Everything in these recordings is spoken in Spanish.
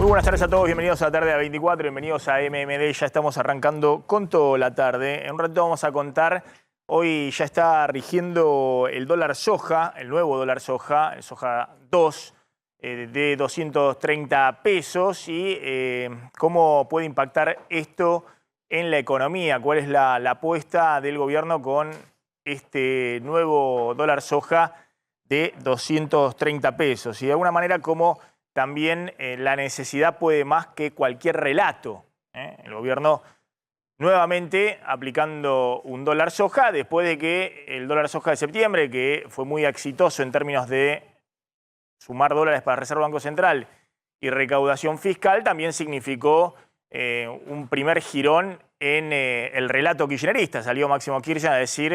Muy buenas tardes a todos, bienvenidos a la tarde a 24, bienvenidos a MMD, ya estamos arrancando con toda la tarde. En un rato vamos a contar, hoy ya está rigiendo el dólar soja, el nuevo dólar soja, el soja 2, de 230 pesos y cómo puede impactar esto en la economía, cuál es la apuesta del gobierno con este nuevo dólar soja de 230 pesos y de alguna manera cómo también la necesidad puede más que cualquier relato. El gobierno nuevamente aplicando un dólar soja después de que el dólar soja de septiembre, que fue muy exitoso en términos de sumar dólares para Reserva Banco Central y recaudación fiscal, también significó un primer jirón en el relato kirchnerista. Salió Máximo Kirchner a decir,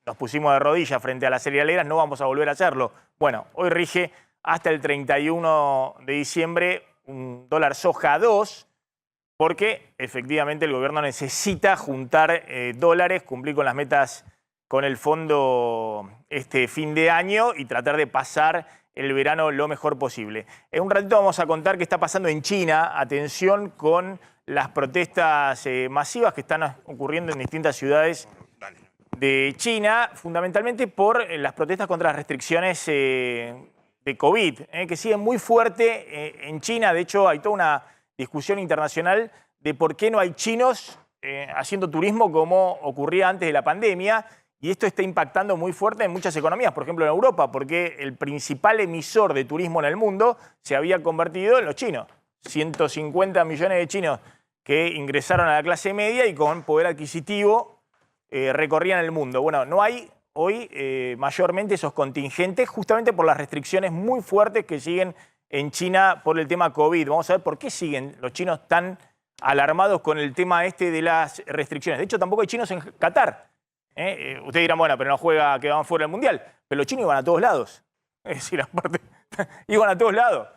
nos pusimos de rodillas frente a las cerealeras, no vamos a volver a hacerlo. Bueno, hoy rige hasta el 31 de diciembre un dólar soja 2, porque efectivamente el gobierno necesita juntar dólares, cumplir con las metas con el fondo este fin de año y tratar de pasar el verano lo mejor posible. En un ratito vamos a contar qué está pasando en China. Atención con las protestas masivas que están ocurriendo en distintas ciudades de China, fundamentalmente por las protestas contra las restricciones de COVID, que siguen muy fuerte en China. De hecho, hay toda una discusión internacional de por qué no hay chinos haciendo turismo como ocurría antes de la pandemia. Y esto está impactando muy fuerte en muchas economías, por ejemplo en Europa, porque el principal emisor de turismo en el mundo se había convertido en los chinos. 150 millones de chinos que ingresaron a la clase media y con poder adquisitivo recorrían el mundo. Bueno, no hay hoy mayormente esos contingentes justamente por las restricciones muy fuertes que siguen en China por el tema COVID. Vamos a ver por qué siguen los chinos tan alarmados con el tema este de las restricciones. De hecho, tampoco hay chinos en Qatar. Ustedes dirán, bueno, pero no juega, que van fuera del Mundial. Pero los chinos iban a todos lados. Es decir, aparte, iban a todos lados.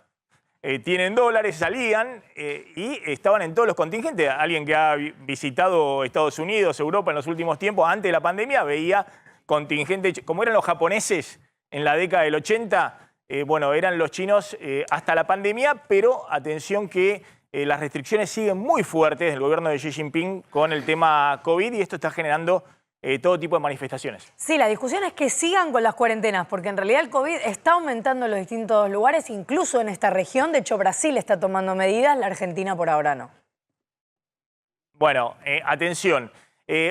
Tienen dólares, salían y estaban en todos los contingentes. Alguien que ha visitado Estados Unidos, Europa en los últimos tiempos, antes de la pandemia, veía contingentes, como eran los japoneses en la década del 80, bueno, eran los chinos hasta la pandemia, pero atención que las restricciones siguen muy fuertes del gobierno de Xi Jinping con el tema COVID y esto está generando todo tipo de manifestaciones. Sí, la discusión es que sigan con las cuarentenas, porque en realidad el COVID está aumentando en los distintos lugares, incluso en esta región. De hecho, Brasil está tomando medidas, la Argentina por ahora no. Bueno, atención.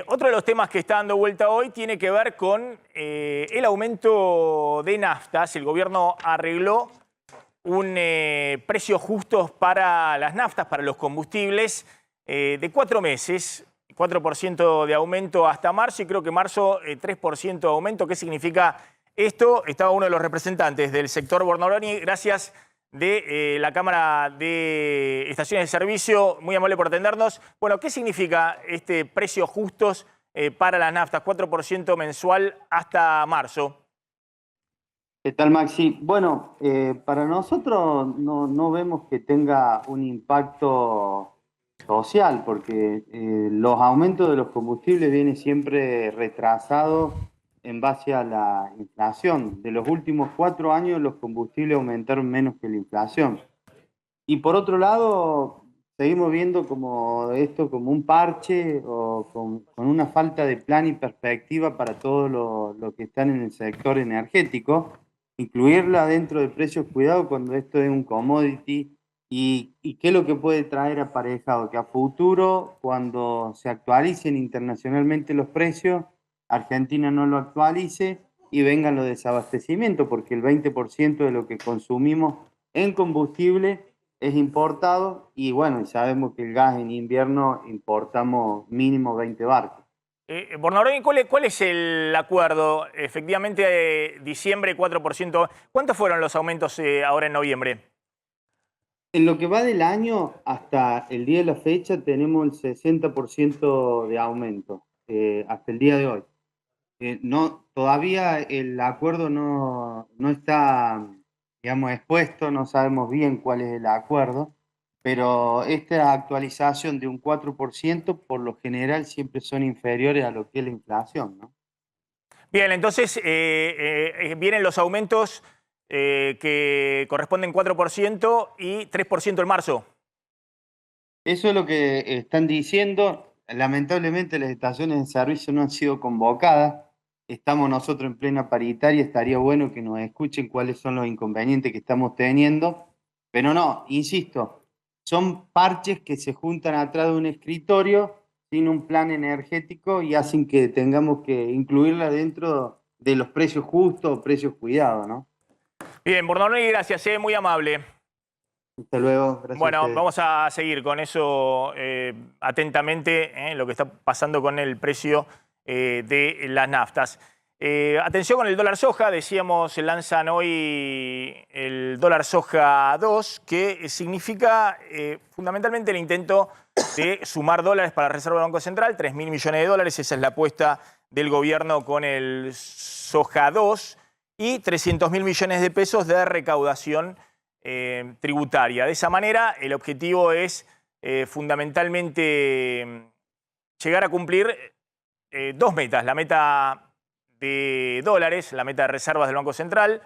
Otro de los temas que está dando vuelta hoy tiene que ver con el aumento de naftas. El gobierno arregló un precio justo para las naftas, para los combustibles, de 4 meses. 4% de aumento hasta marzo y creo que marzo 3% de aumento. ¿Qué significa esto? Estaba uno de los representantes del sector Bornoroni, gracias de la Cámara de Estaciones de Servicio, muy amable por atendernos. Bueno, ¿qué significa este precio justos para las naftas? 4% mensual hasta marzo. ¿Qué tal, Maxi? Bueno, para nosotros no vemos que tenga un impacto social, porque los aumentos de los combustibles vienen siempre retrasados en base a la inflación. De los últimos 4 años los combustibles aumentaron menos que la inflación. Y por otro lado, seguimos viendo como esto como un parche o con una falta de plan y perspectiva para todos los que están en el sector energético. Incluirla dentro de precios cuidados cuando esto es un commodity. ¿Y qué es lo que puede traer aparejado? Que a futuro, cuando se actualicen internacionalmente los precios, Argentina no lo actualice y vengan los desabastecimientos, porque el 20% de lo que consumimos en combustible es importado y bueno, sabemos que el gas en invierno importamos mínimo 20 barcos. Bornoroni, ¿cuál es el acuerdo? Efectivamente, diciembre 4%. ¿Cuántos fueron los aumentos ahora en noviembre? En lo que va del año, hasta el día de la fecha, tenemos el 60% de aumento, hasta el día de hoy. Todavía el acuerdo no está, digamos, expuesto, no sabemos bien cuál es el acuerdo, pero esta actualización de un 4% por lo general siempre son inferiores a lo que es la inflación, ¿no? Bien, entonces vienen los aumentos que corresponden 4% y 3% en marzo. Eso es lo que están diciendo. Lamentablemente las estaciones de servicio no han sido convocadas. Estamos nosotros en plena paritaria. Estaría bueno que nos escuchen cuáles son los inconvenientes que estamos teniendo. Pero no, insisto, son parches que se juntan atrás de un escritorio sin un plan energético y hacen que tengamos que incluirla dentro de los precios justos o precios cuidados, ¿no? Bien, Bornolini, gracias, muy amable. Hasta luego. Gracias. Bueno, vamos a seguir con eso atentamente, lo que está pasando con el precio de las naftas. Atención con el dólar soja, decíamos, lanzan hoy el dólar soja 2, que significa fundamentalmente el intento de sumar dólares para la Reserva del Banco Central, 3.000 millones de dólares, esa es la apuesta del gobierno con el soja 2, y 300.000 millones de pesos de recaudación tributaria. De esa manera, el objetivo es fundamentalmente llegar a cumplir dos metas. La meta de dólares, la meta de reservas del Banco Central,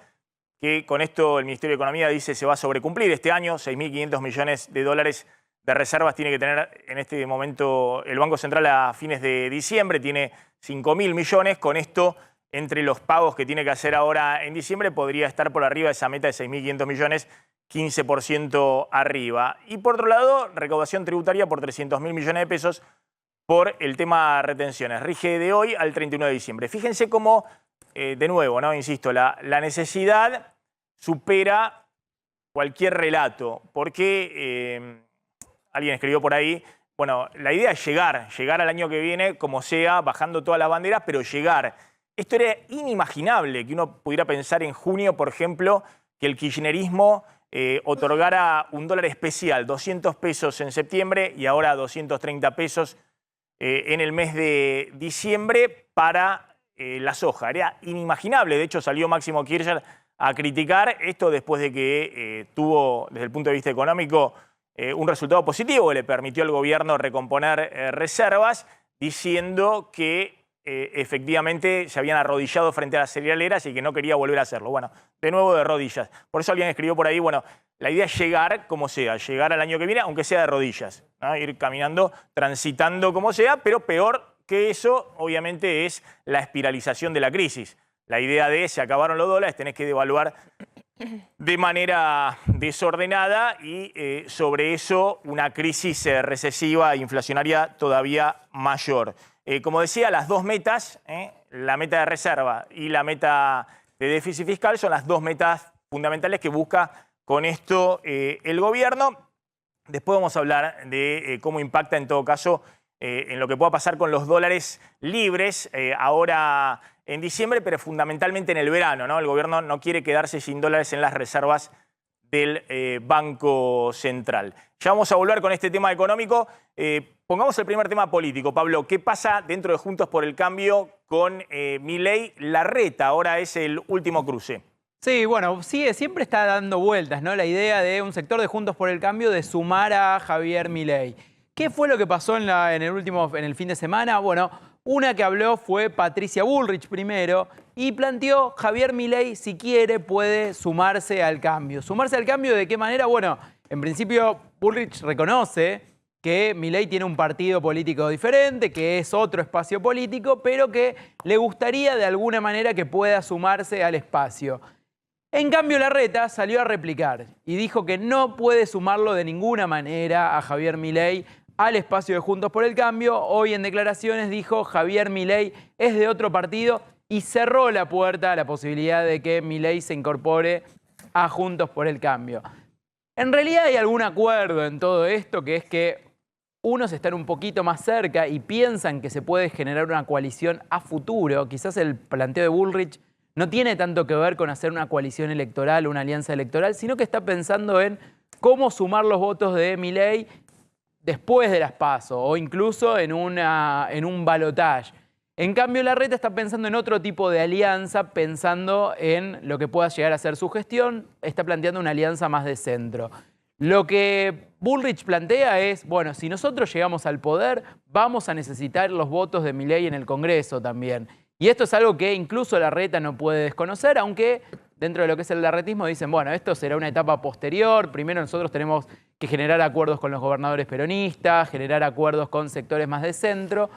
que con esto el Ministerio de Economía dice se va a sobrecumplir este año. 6.500 millones de dólares de reservas tiene que tener en este momento el Banco Central a fines de diciembre. Tiene 5.000 millones. Con esto, entre los pagos que tiene que hacer ahora en diciembre, podría estar por arriba de esa meta de 6.500 millones, 15% arriba. Y por otro lado, recaudación tributaria por 300.000 millones de pesos por el tema retenciones. Rige de hoy al 31 de diciembre. Fíjense cómo, de nuevo, ¿no? Insisto, la necesidad supera cualquier relato. Porque alguien escribió por ahí, bueno, la idea es llegar al año que viene, como sea, bajando todas las banderas, pero llegar. Esto era inimaginable que uno pudiera pensar en junio, por ejemplo, que el kirchnerismo otorgara un dólar especial, 200 pesos en septiembre y ahora 230 pesos en el mes de diciembre para la soja. Era inimaginable. De hecho, salió Máximo Kirchner a criticar esto después de que tuvo, desde el punto de vista económico, un resultado positivo que le permitió al gobierno recomponer reservas, diciendo que efectivamente se habían arrodillado frente a las cerealeras y que no quería volver a hacerlo. Bueno, de nuevo de rodillas. Por eso alguien escribió por ahí, bueno, la idea es llegar como sea, llegar al año que viene, aunque sea de rodillas, ¿no? Ir caminando, transitando como sea, pero peor que eso, obviamente, es la espiralización de la crisis. La idea de se acabaron los dólares, tenés que devaluar de manera desordenada y sobre eso una crisis recesiva e inflacionaria todavía mayor. Como decía, las dos metas, la meta de reserva y la meta de déficit fiscal, son las dos metas fundamentales que busca con esto el gobierno. Después vamos a hablar de cómo impacta en todo caso en lo que pueda pasar con los dólares libres ahora en diciembre, pero fundamentalmente en el verano, ¿no? El gobierno no quiere quedarse sin dólares en las reservas del Banco Central. Ya vamos a volver con este tema económico. Pongamos el primer tema político. Pablo, ¿qué pasa dentro de Juntos por el Cambio con Milei Larreta? Ahora es el último cruce. Sí, bueno, siempre está dando vueltas, ¿no? La idea de un sector de Juntos por el Cambio de sumar a Javier Milei. ¿Qué fue lo que pasó en el fin de semana? Bueno, una que habló fue Patricia Bullrich primero y planteó Javier Milei, si quiere, puede sumarse al cambio. ¿Sumarse al cambio de qué manera? Bueno, en principio Bullrich reconoce que Milei tiene un partido político diferente, que es otro espacio político, pero que le gustaría de alguna manera que pueda sumarse al espacio. En cambio, Larreta salió a replicar y dijo que no puede sumarlo de ninguna manera a Javier Milei al espacio de Juntos por el Cambio. Hoy en declaraciones dijo Javier Milei es de otro partido y cerró la puerta a la posibilidad de que Milei se incorpore a Juntos por el Cambio. En realidad hay algún acuerdo en todo esto, que es que unos están un poquito más cerca y piensan que se puede generar una coalición a futuro. Quizás el planteo de Bullrich no tiene tanto que ver con hacer una coalición electoral, una alianza electoral, sino que está pensando en cómo sumar los votos de Milei después de las PASO o incluso en un balotaje. En cambio, Larreta está pensando en otro tipo de alianza, pensando en lo que pueda llegar a ser su gestión, está planteando una alianza más de centro. Lo que Bullrich plantea es, bueno, si nosotros llegamos al poder, vamos a necesitar los votos de Milei en el Congreso también. Y esto es algo que incluso Larreta no puede desconocer, aunque dentro de lo que es el larretismo dicen, bueno, esto será una etapa posterior, primero nosotros tenemos que generar acuerdos con los gobernadores peronistas, generar acuerdos con sectores más de centro.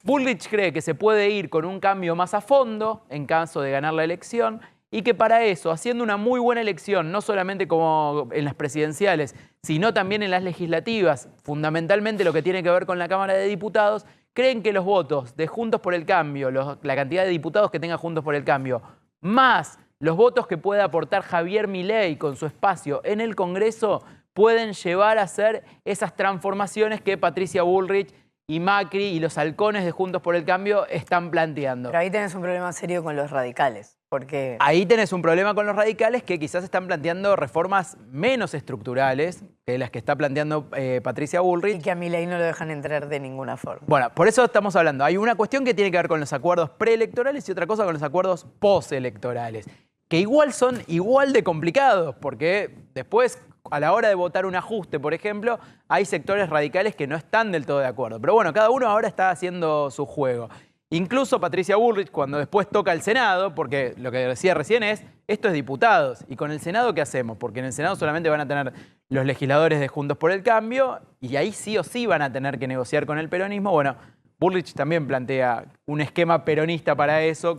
Bullrich cree que se puede ir con un cambio más a fondo en caso de ganar la elección y que para eso, haciendo una muy buena elección, no solamente como en las presidenciales, sino también en las legislativas, fundamentalmente lo que tiene que ver con la Cámara de Diputados, creen que los votos de Juntos por el Cambio, la cantidad de diputados que tenga Juntos por el Cambio, más los votos que pueda aportar Javier Milei con su espacio en el Congreso, pueden llevar a hacer esas transformaciones que Patricia Bullrich y Macri y los halcones de Juntos por el Cambio están planteando. Pero ahí tenés un problema serio con los radicales, porque... Ahí tenés un problema con los radicales que quizás están planteando reformas menos estructurales que las que está planteando Patricia Bullrich. Y que a Milei no lo dejan entrar de ninguna forma. Bueno, por eso estamos hablando. Hay una cuestión que tiene que ver con los acuerdos preelectorales y otra cosa con los acuerdos postelectorales, que igual son igual de complicados, porque después, a la hora de votar un ajuste, por ejemplo, hay sectores radicales que no están del todo de acuerdo. Pero bueno, cada uno ahora está haciendo su juego. Incluso Patricia Bullrich, cuando después toca el Senado, porque lo que decía recién es, esto es diputados, ¿y con el Senado qué hacemos? Porque en el Senado solamente van a tener los legisladores de Juntos por el Cambio, y ahí sí o sí van a tener que negociar con el peronismo. Bueno, Bullrich también plantea un esquema peronista para eso,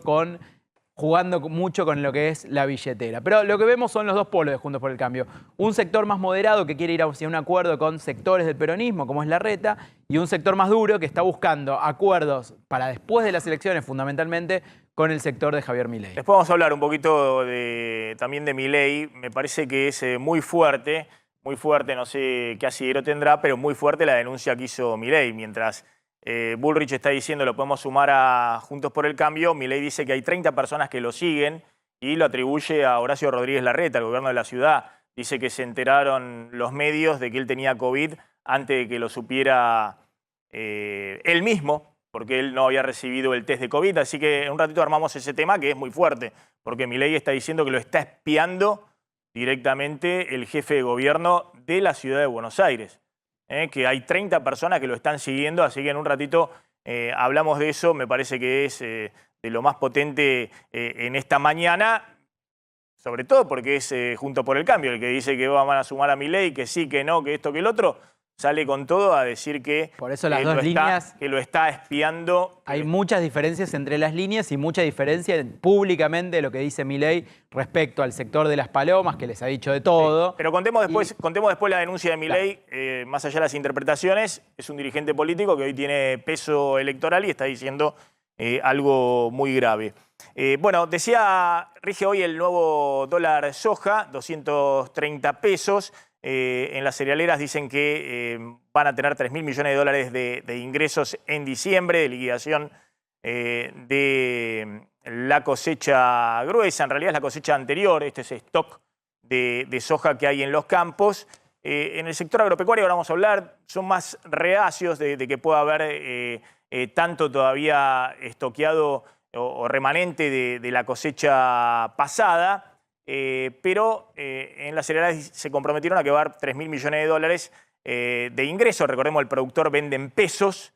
jugando mucho con lo que es la billetera. Pero lo que vemos son los dos polos de Juntos por el Cambio. Un sector más moderado que quiere ir hacia un acuerdo con sectores del peronismo, como es Larreta, y un sector más duro que está buscando acuerdos para después de las elecciones, fundamentalmente, con el sector de Javier Milei. Después vamos a hablar un poquito también de Milei. Me parece que es muy fuerte, no sé qué asidero tendrá, pero muy fuerte la denuncia que hizo Milei. Mientras Bullrich está diciendo lo podemos sumar a Juntos por el Cambio, Milei dice que hay 30 personas que lo siguen y lo atribuye a Horacio Rodríguez Larreta, el gobierno de la ciudad. Dice que se enteraron los medios de que él tenía COVID antes de que lo supiera él mismo, porque él no había recibido el test de COVID. Así que en un ratito armamos ese tema que es muy fuerte, porque Milei está diciendo que lo está espiando directamente el jefe de gobierno de la ciudad de Buenos Aires. Que hay 30 personas que lo están siguiendo, así que en un ratito hablamos de eso. Me parece que es de lo más potente en esta mañana, sobre todo porque es Juntos por el Cambio, el que dice que van a sumar a Milei, que sí, que no, que esto, que el otro, sale con todo a decir que, por eso las dos líneas, que lo está espiando. Hay muchas diferencias entre las líneas y mucha diferencia públicamente de lo que dice Milei respecto al sector de las palomas, que les ha dicho de todo. Sí, pero contemos después la denuncia de Milei, claro. Más allá de las interpretaciones, es un dirigente político que hoy tiene peso electoral y está diciendo algo muy grave. Bueno, rige hoy el nuevo dólar soja, 230 pesos. En las cerealeras dicen que van a tener 3.000 millones de dólares de ingresos en diciembre, de liquidación de la cosecha gruesa. En realidad es la cosecha anterior, este es stock de soja que hay en los campos. En el sector agropecuario, ahora vamos a hablar, son más reacios de que pueda haber tanto todavía estoqueado o remanente de la cosecha pasada. Pero en las cereales se comprometieron a que va a dar 3.000 millones de dólares de ingresos. Recordemos, el productor vende en pesos.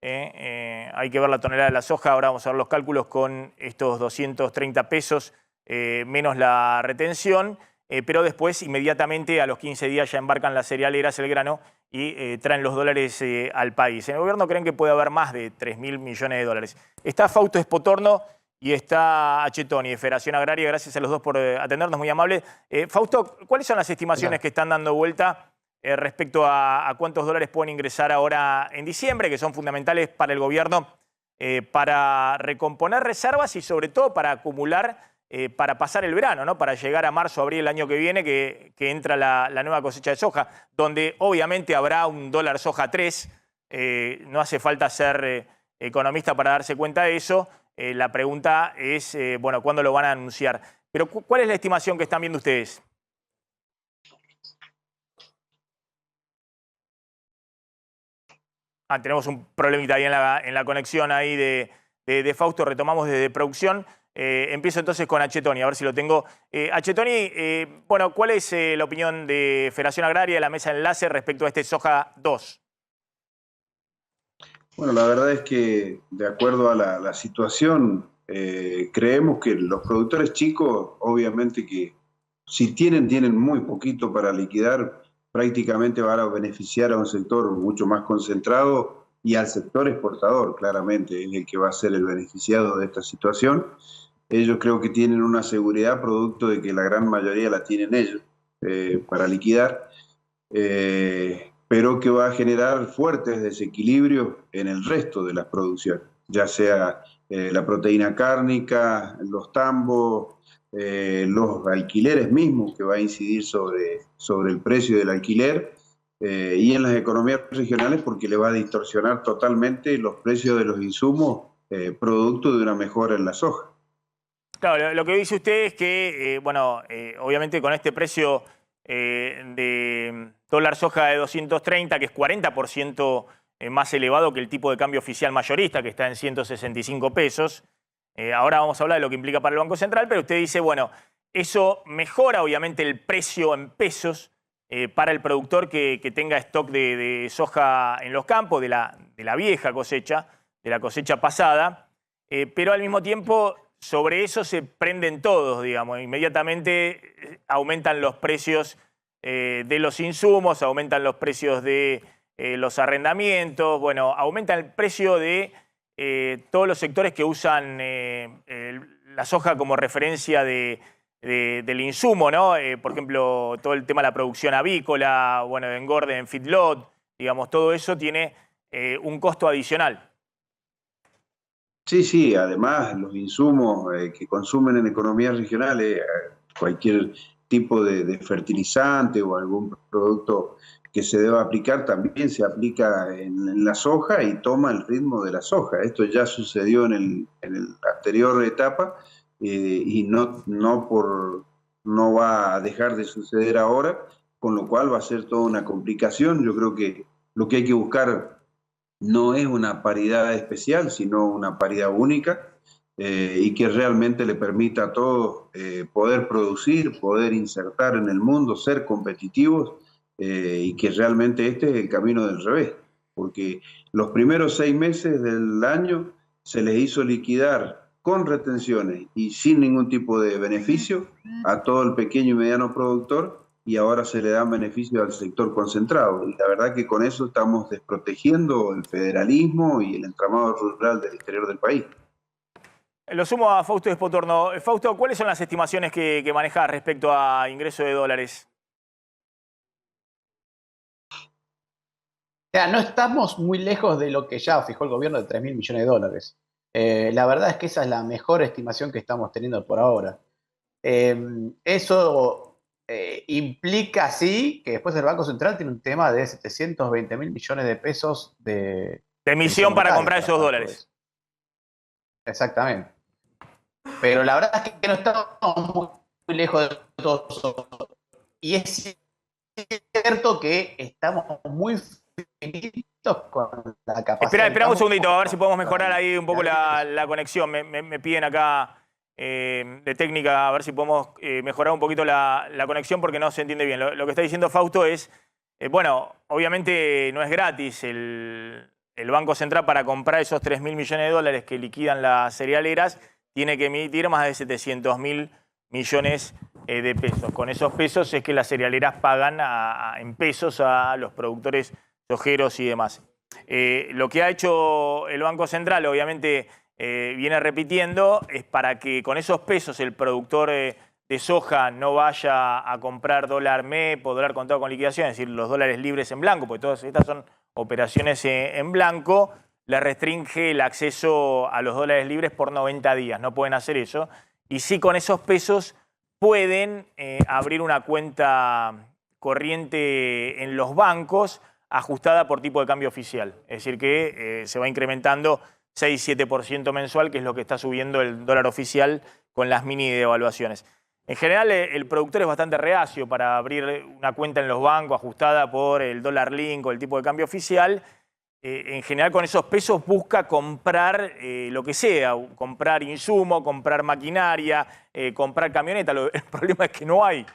Hay que ver la tonelada de la soja. Ahora vamos a ver los cálculos con estos 230 pesos menos la retención. Pero después, inmediatamente, a los 15 días ya embarcan las cerealeras el grano y traen los dólares al país. En el gobierno creen que puede haber más de 3.000 millones de dólares. Está Fausto Espotorno y está Achetoni de Federación Agraria. Gracias a los dos por atendernos, muy amable. Fausto, ¿cuáles son las estimaciones que están dando vuelta respecto a cuántos dólares pueden ingresar ahora en diciembre, que son fundamentales para el gobierno para recomponer reservas y sobre todo para acumular, para pasar el verano, ¿no? Para llegar a marzo, abril el año que viene, que entra la nueva cosecha de soja, donde obviamente habrá un dólar soja 3. No hace falta ser economista para darse cuenta de eso. La pregunta es, bueno, ¿cuándo lo van a anunciar? Pero ¿cuál es la estimación que están viendo ustedes? Tenemos un problemita ahí en la conexión ahí de Fausto. Retomamos desde producción. Empiezo entonces con Achetoni, a ver si lo tengo. Achetoni, bueno, ¿cuál es la opinión de Federación Agraria, de la mesa de enlace, respecto a este soja 2? Bueno, la verdad es que de acuerdo a la situación Creemos que los productores chicos, obviamente que si tienen muy poquito para liquidar, prácticamente van a beneficiar a un sector mucho más concentrado y al sector exportador, claramente, es el que va a ser el beneficiado de esta situación. Ellos creo que tienen una seguridad producto de que la gran mayoría la tienen ellos para liquidar, pero que va a generar fuertes desequilibrios en el resto de las producciones, ya sea la proteína cárnica, los tambos, los alquileres mismos, que va a incidir sobre el precio del alquiler, y en las economías regionales porque le va a distorsionar totalmente los precios de los insumos producto de una mejora en la soja. Claro, lo que dice usted es que, obviamente con este precio de dólar soja de 230, que es 40% más elevado que el tipo de cambio oficial mayorista, que está en 165 pesos. Ahora vamos a hablar de lo que implica para el Banco Central, pero usted dice, bueno, eso mejora obviamente el precio en pesos para el productor que tenga stock de soja en los campos, de la vieja cosecha, de la cosecha pasada, pero al mismo tiempo sobre eso se prenden todos, digamos, inmediatamente aumentan los precios de los insumos, aumentan los precios de los arrendamientos, bueno, aumenta el precio de todos los sectores que usan la soja como referencia del insumo, ¿no? Por ejemplo, todo el tema de la producción avícola, bueno, de engorde en feedlot, digamos, todo eso tiene un costo adicional. Sí, además los insumos que consumen en economías regionales, cualquier tipo de fertilizante o algún producto que se deba aplicar también se aplica en la soja y toma el ritmo de la soja. Esto ya sucedió en el anterior etapa y no va a dejar de suceder ahora, con lo cual va a ser toda una complicación. Yo creo que lo que hay que buscar no es una paridad especial, sino una paridad única y que realmente le permita a todos poder producir, poder insertar en el mundo, ser competitivos y que realmente este es el camino del revés, porque los primeros 6 meses del año se les hizo liquidar con retenciones y sin ningún tipo de beneficio a todo el pequeño y mediano productor, y ahora se le dan beneficios al sector concentrado. Y la verdad que con eso estamos desprotegiendo el federalismo y el entramado rural del interior del país. Lo sumo a Fausto Despotorno. Fausto, ¿cuáles son las estimaciones que maneja respecto a ingreso de dólares? Ya, no estamos muy lejos de lo que ya fijó el gobierno de 3.000 millones de dólares. La verdad es que esa es la mejor estimación que estamos teniendo por ahora. Eso implica, sí, que después el Banco Central tiene un tema de 720.000 millones de pesos de emisión para comprar esos dólares. Exactamente. Pero la verdad es que no estamos muy lejos de todo eso. Y es cierto que estamos muy finitos con la capacidad. Espera un segundito, a ver si podemos mejorar ahí un poco la conexión. Me piden acá de técnica, a ver si podemos mejorar un poquito la conexión porque no se entiende bien. Lo que está diciendo Fausto es, bueno, obviamente no es gratis el Banco Central para comprar esos 3.000 millones de dólares que liquidan las cerealeras, tiene que emitir más de 700.000 millones de pesos. Con esos pesos es que las cerealeras pagan en pesos a los productores sojeros y demás. Lo que ha hecho el Banco Central, obviamente, viene repitiendo, es para que con esos pesos el productor de soja no vaya a comprar dólar MEP o dólar contado con liquidación, es decir, los dólares libres en blanco, porque todas estas son operaciones en blanco, le restringe el acceso a los dólares libres por 90 días. No pueden hacer eso. Y sí, con esos pesos pueden abrir una cuenta corriente en los bancos ajustada por tipo de cambio oficial. Es decir, que se va incrementando 6-7% mensual, que es lo que está subiendo el dólar oficial con las mini devaluaciones. En general, el productor es bastante reacio para abrir una cuenta en los bancos ajustada por el dólar link o el tipo de cambio oficial. En general, con esos pesos busca comprar lo que sea, comprar insumo, comprar maquinaria, comprar camioneta. El problema es que no hay,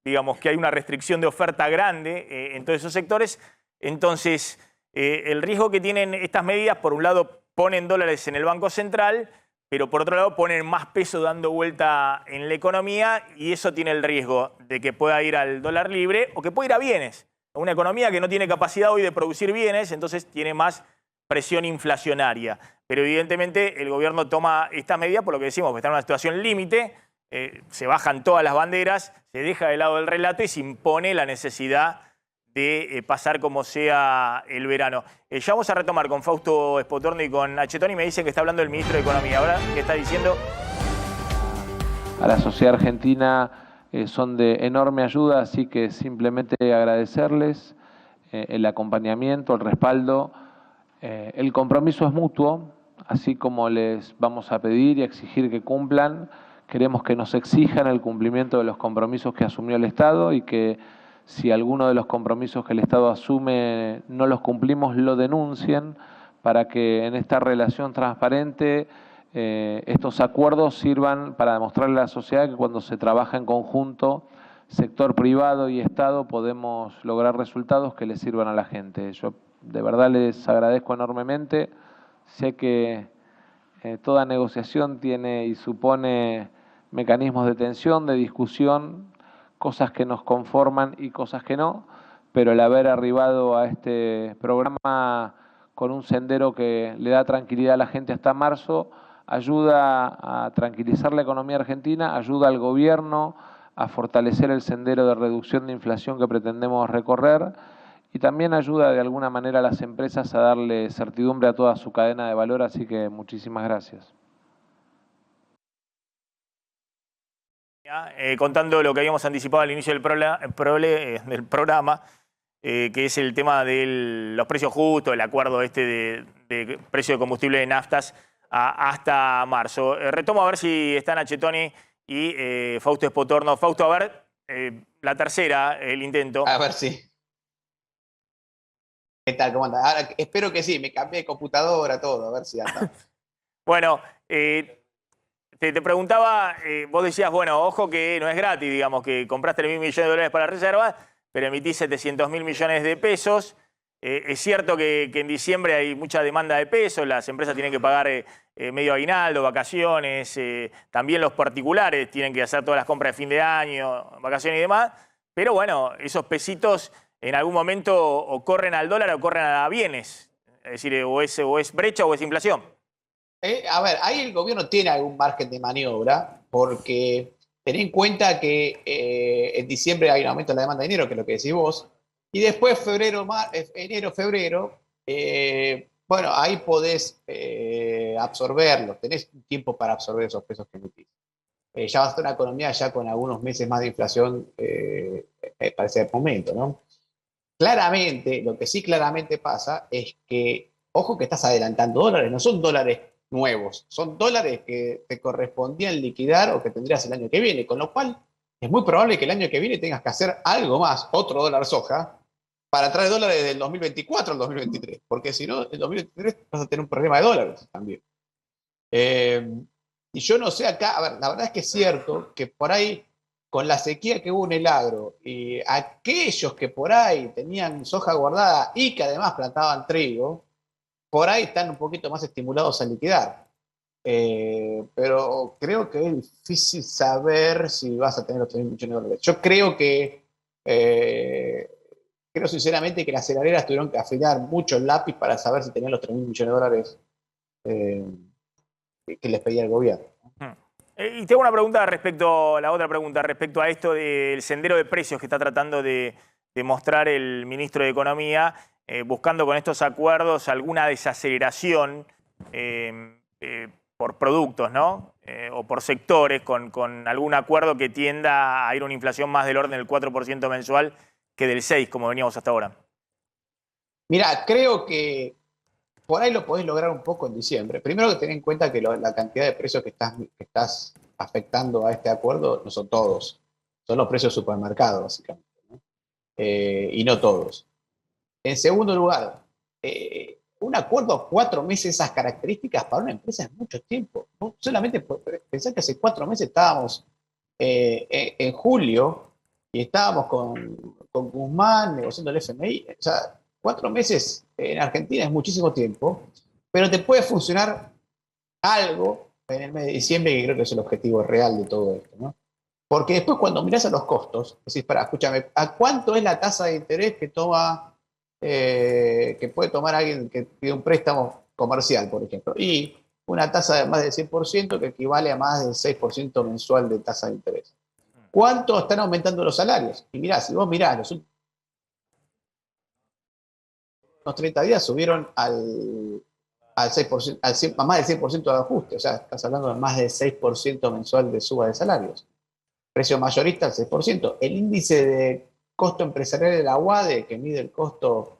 digamos, que hay una restricción de oferta grande en todos esos sectores. Entonces, el riesgo que tienen estas medidas, por un lado, ponen dólares en el Banco Central, pero por otro lado ponen más peso dando vuelta en la economía y eso tiene el riesgo de que pueda ir al dólar libre o que pueda ir a bienes. Una economía que no tiene capacidad hoy de producir bienes, entonces tiene más presión inflacionaria. Pero evidentemente el gobierno toma estas medidas por lo que decimos, que está en una situación límite, se bajan todas las banderas, se deja de lado el relato y se impone la necesidad de pasar como sea el verano. Ya vamos a retomar con Fausto Spotorno y con Achetoni. Me dicen que está hablando el ministro de Economía. Ahora, ¿qué está diciendo? A la sociedad argentina son de enorme ayuda, así que simplemente agradecerles el acompañamiento, el respaldo. El compromiso es mutuo, así como les vamos a pedir y exigir que cumplan. Queremos que nos exijan el cumplimiento de los compromisos que asumió el Estado y que si alguno de los compromisos que el Estado asume no los cumplimos, lo denuncien para que en esta relación transparente estos acuerdos sirvan para demostrarle a la sociedad que cuando se trabaja en conjunto, sector privado y Estado, podemos lograr resultados que le sirvan a la gente. Yo de verdad les agradezco enormemente. Sé que toda negociación tiene y supone mecanismos de tensión, de discusión, cosas que nos conforman y cosas que no, pero el haber arribado a este programa con un sendero que le da tranquilidad a la gente hasta marzo, ayuda a tranquilizar la economía argentina, ayuda al gobierno a fortalecer el sendero de reducción de inflación que pretendemos recorrer y también ayuda de alguna manera a las empresas a darle certidumbre a toda su cadena de valor, así que muchísimas gracias. Contando lo que habíamos anticipado al inicio del programa, que es el tema de los precios justos, el acuerdo de precio de combustible de naftas hasta marzo. Retomo a ver si están Achetoni y Fausto Spotorno. Fausto, a ver, la tercera, el intento. A ver si. ¿Qué tal? ¿Cómo anda? Ahora, espero que sí, me cambié de computadora, todo, a ver si anda. Bueno, te preguntaba, vos decías, bueno, ojo que no es gratis, digamos, que compraste 1.000 millones de dólares para la reserva, pero emitís 700.000 millones de pesos. Es cierto que en diciembre hay mucha demanda de pesos, las empresas tienen que pagar medio aguinaldo, vacaciones, también los particulares tienen que hacer todas las compras de fin de año, vacaciones y demás, pero bueno, esos pesitos en algún momento o corren al dólar o corren a bienes, es decir, o es brecha o es inflación. A ver, ahí el gobierno tiene algún margen de maniobra, porque ten en cuenta que en diciembre hay un aumento de la demanda de dinero, que es lo que decís vos, y después enero, febrero, bueno, ahí podés absorberlo, tenés un tiempo para absorber esos pesos que emitís. Ya va a estar una economía ya con algunos meses más de inflación para ese momento, ¿no? Claramente, lo que sí claramente pasa es que, ojo que estás adelantando dólares, no son dólares nuevos, son dólares que te correspondían liquidar o que tendrías el año que viene, con lo cual es muy probable que el año que viene tengas que hacer algo más, otro dólar soja, para traer dólares del 2024 al 2023, porque si no, en 2023 vas a tener un problema de dólares también. Y yo no sé acá, a ver, la verdad es que es cierto que por ahí, con la sequía que hubo en el agro, y aquellos que por ahí tenían soja guardada y que además plantaban trigo, por ahí están un poquito más estimulados a liquidar. Pero creo que es difícil saber si vas a tener los 3.000 millones de dólares. Yo creo que, creo sinceramente que las acelereras tuvieron que afinar mucho el lápiz para saber si tenían los 3.000 millones de dólares que les pedía el gobierno. Y tengo una pregunta la otra pregunta respecto a esto del sendero de precios que está tratando de mostrar el ministro de Economía, buscando con estos acuerdos alguna desaceleración por productos, ¿no? O por sectores, con algún acuerdo que tienda a ir a una inflación más del orden del 4% mensual que del 6%, como veníamos hasta ahora. Mira, creo que por ahí lo podés lograr un poco en diciembre. Primero que tener en cuenta que la cantidad de precios que estás afectando a este acuerdo no son todos. Son los precios de supermercado, básicamente, ¿no? Y no todos. En segundo lugar, un acuerdo a 4 meses, esas características para una empresa es mucho tiempo. ¿No? Solamente pensar que hace 4 meses estábamos en julio y estábamos con Guzmán negociando el FMI. O sea, 4 meses en Argentina es muchísimo tiempo, pero te puede funcionar algo en el mes de diciembre, que creo que es el objetivo real de todo esto, ¿no? Porque después cuando mirás a los costos, decís, escúchame, ¿a cuánto es la tasa de interés que puede tomar alguien que pide un préstamo comercial, por ejemplo? Y una tasa de más del 100% que equivale a más del 6% mensual de tasa de interés. ¿Cuánto están aumentando los salarios? Y mirá, si vos mirás, los últimos 30 días subieron al 6%, a más del 100% de ajuste, o sea, estás hablando de más del 6% mensual de suba de salarios. Precio mayorista al 6%. El índice de costo empresarial de la UADE, que mide el costo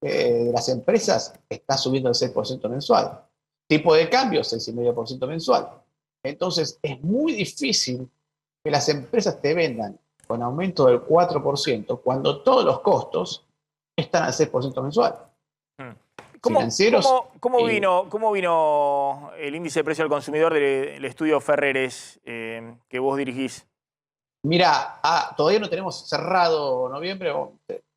de las empresas, está subiendo al 6% mensual. Tipo de cambio, 6,5% mensual. Entonces, es muy difícil que las empresas te vendan con aumento del 4% cuando todos los costos están al 6% mensual. ¿Cómo vino el índice de precio al consumidor del estudio Ferreres que vos dirigís? Mira, todavía no tenemos cerrado noviembre.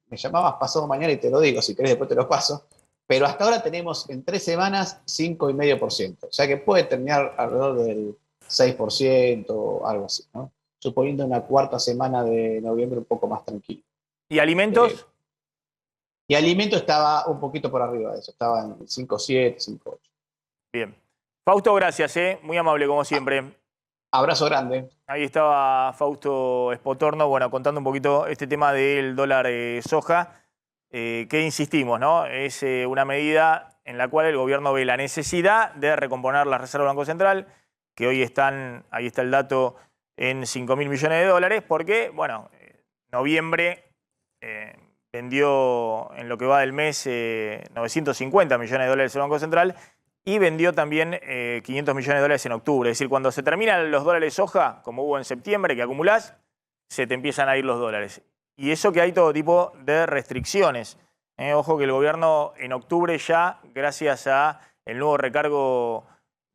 Me llamabas pasado mañana y te lo digo, si querés después te lo paso. Pero hasta ahora tenemos en 3 semanas 5,5%. O sea que puede terminar alrededor del 6%, algo así, ¿no? Suponiendo una cuarta semana de noviembre un poco más tranquilo. ¿Y alimentos? Y alimento estaba un poquito por arriba de eso, estaba en 5,7, 5,8. Bien. Fausto, gracias, muy amable como siempre. Abrazo grande. Ahí estaba Fausto Espotorno, bueno, contando un poquito este tema del dólar soja, que insistimos, ¿no? Es una medida en la cual el gobierno ve la necesidad de recomponer las reservas del Banco Central, que hoy están, ahí está el dato, en 5.000 millones de dólares, porque, bueno, noviembre vendió en lo que va del mes 950 millones de dólares el Banco Central y vendió también 500 millones de dólares en octubre. Es decir, cuando se terminan los dólares soja, como hubo en septiembre, que acumulás, se te empiezan a ir los dólares. Y eso que hay todo tipo de restricciones. Ojo que el gobierno en octubre ya, gracias a el nuevo recargo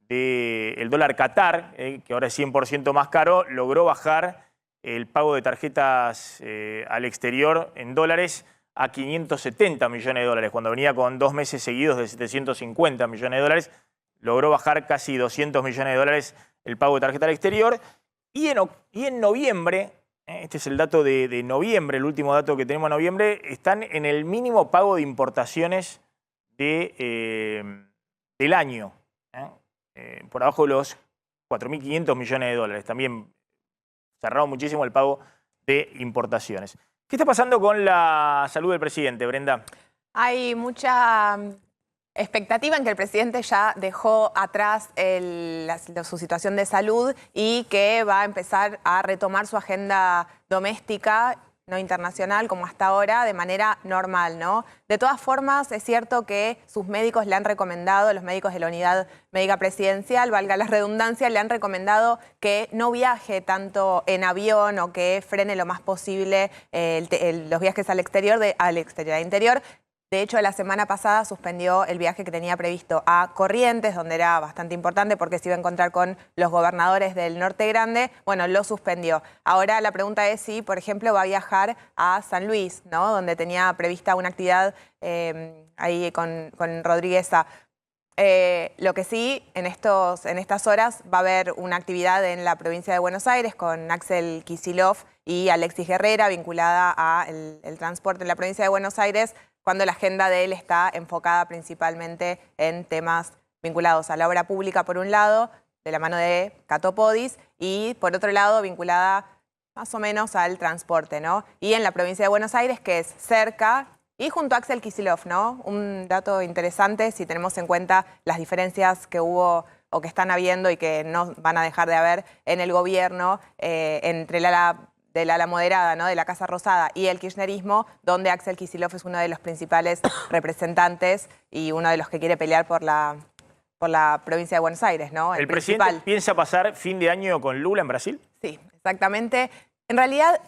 del dólar Qatar, que ahora es 100% más caro, logró bajar el pago de tarjetas al exterior en dólares a 570 millones de dólares. Cuando venía con 2 meses seguidos de 750 millones de dólares, logró bajar casi 200 millones de dólares el pago de tarjeta al exterior. Y en noviembre, este es el dato de noviembre, el último dato que tenemos en noviembre, están en el mínimo pago de importaciones del año. Por abajo de los 4.500 millones de dólares. También cerrado muchísimo el pago de importaciones. ¿Qué está pasando con la salud del presidente, Brenda? Hay mucha expectativa en que el presidente ya dejó atrás su situación de salud y que va a empezar a retomar su agenda doméstica, no internacional, como hasta ahora, de manera normal, ¿no? De todas formas, es cierto que sus médicos le han recomendado, los médicos de la Unidad Médica Presidencial, valga la redundancia, le han recomendado que no viaje tanto en avión o que frene lo más posible los viajes al exterior, al interior. De hecho, la semana pasada suspendió el viaje que tenía previsto a Corrientes, donde era bastante importante porque se iba a encontrar con los gobernadores del Norte Grande. Bueno, lo suspendió. Ahora la pregunta es si, por ejemplo, va a viajar a San Luis, ¿no? Donde tenía prevista una actividad ahí con Rodrígueza. Lo que sí, en estas horas va a haber una actividad en la provincia de Buenos Aires con Axel Kicillof y Alexis Guerrera, vinculada al transporte en la provincia de Buenos Aires, cuando la agenda de él está enfocada principalmente en temas vinculados a la obra pública, por un lado, de la mano de Cato Podis, y por otro lado, vinculada más o menos al transporte, ¿no? Y en la provincia de Buenos Aires, que es cerca, y junto a Axel Kicillof, ¿no? Un dato interesante si tenemos en cuenta las diferencias que hubo o que están habiendo y que no van a dejar de haber en el gobierno entre del ala moderada, ¿no? De la Casa Rosada y el kirchnerismo, donde Axel Kicillof es uno de los principales representantes y uno de los que quiere pelear por la provincia de Buenos Aires, ¿no? ¿El presidente piensa pasar fin de año con Lula en Brasil? Sí, exactamente. En realidad,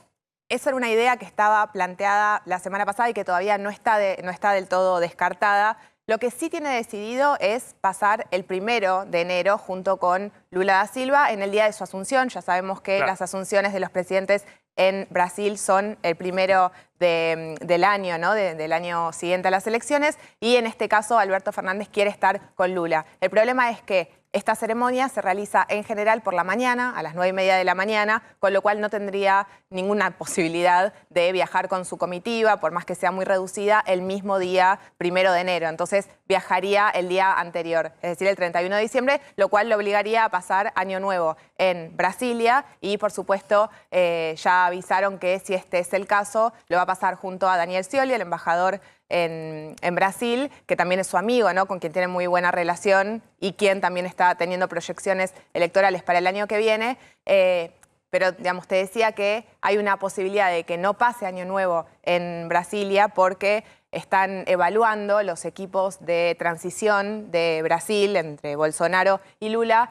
esa era una idea que estaba planteada la semana pasada y que todavía no está del todo descartada. Lo que sí tiene decidido es pasar el 1 de enero junto con Lula da Silva en el día de su asunción. Ya sabemos que las asunciones de los presidentes en Brasil son el 1 del año, ¿no? Del año siguiente a las elecciones. Y en este caso Alberto Fernández quiere estar con Lula. El problema es que esta ceremonia se realiza en general por la mañana, a las 9:30 de la mañana, con lo cual no tendría ninguna posibilidad de viajar con su comitiva, por más que sea muy reducida, el mismo día 1 de enero. Entonces viajaría el día anterior, es decir, el 31 de diciembre, lo cual lo obligaría a pasar Año Nuevo en Brasilia y, por supuesto, ya avisaron que si este es el caso, lo va a pasar junto a Daniel Scioli, el embajador en Brasil, que también es su amigo, ¿no? Con quien tiene muy buena relación y quien también está teniendo proyecciones electorales para el año que viene. Pero, digamos, te decía que hay una posibilidad de que no pase Año Nuevo en Brasilia porque están evaluando los equipos de transición de Brasil entre Bolsonaro y Lula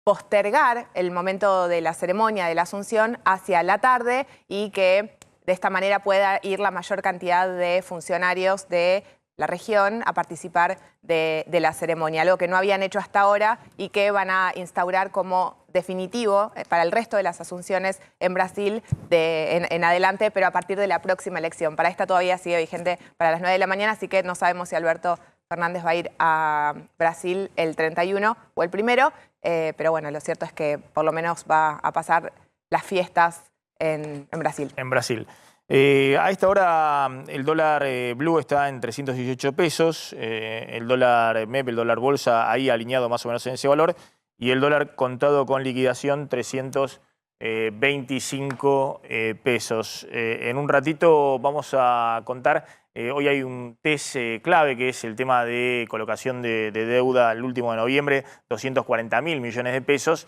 postergar el momento de la ceremonia de la Asunción hacia la tarde y que de esta manera pueda ir la mayor cantidad de funcionarios de la región a participar de la ceremonia, algo que no habían hecho hasta ahora y que van a instaurar como definitivo para el resto de las asunciones en Brasil en adelante, pero a partir de la próxima elección. Para esta todavía sigue vigente para las 9 de la mañana, así que no sabemos si Alberto Fernández va a ir a Brasil el 31 o el 1, pero bueno, lo cierto es que por lo menos va a pasar las fiestas en Brasil. En Brasil. A esta hora el dólar blue está en 318 pesos, el dólar MEP, el dólar bolsa, ahí alineado más o menos en ese valor, y el dólar contado con liquidación 325 pesos. En un ratito vamos a contar, hoy hay un test clave que es el tema de colocación de deuda el último de noviembre, 240.000 millones de pesos.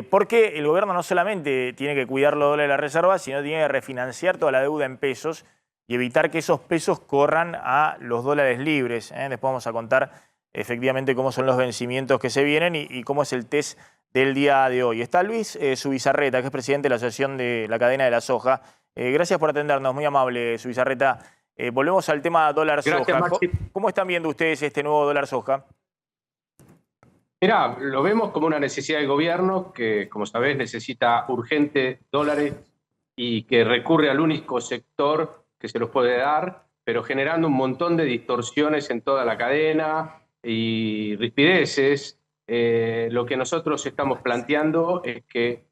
Porque el gobierno no solamente tiene que cuidar los dólares de la reserva, sino tiene que refinanciar toda la deuda en pesos y evitar que esos pesos corran a los dólares libres. Después vamos a contar efectivamente cómo son los vencimientos que se vienen y cómo es el test del día de hoy. Está Luis Zubizarreta, que es presidente de la Asociación de la Cadena de la Soja. Gracias por atendernos, muy amable, Zubizarreta. Volvemos al tema dólar soja. Maxi. ¿Cómo están viendo ustedes este nuevo dólar soja? Mirá, lo vemos como una necesidad del gobierno que, como sabés, necesita urgente dólares y que recurre al único sector que se los puede dar, pero generando un montón de distorsiones en toda la cadena y rispideces. Lo que nosotros estamos planteando es que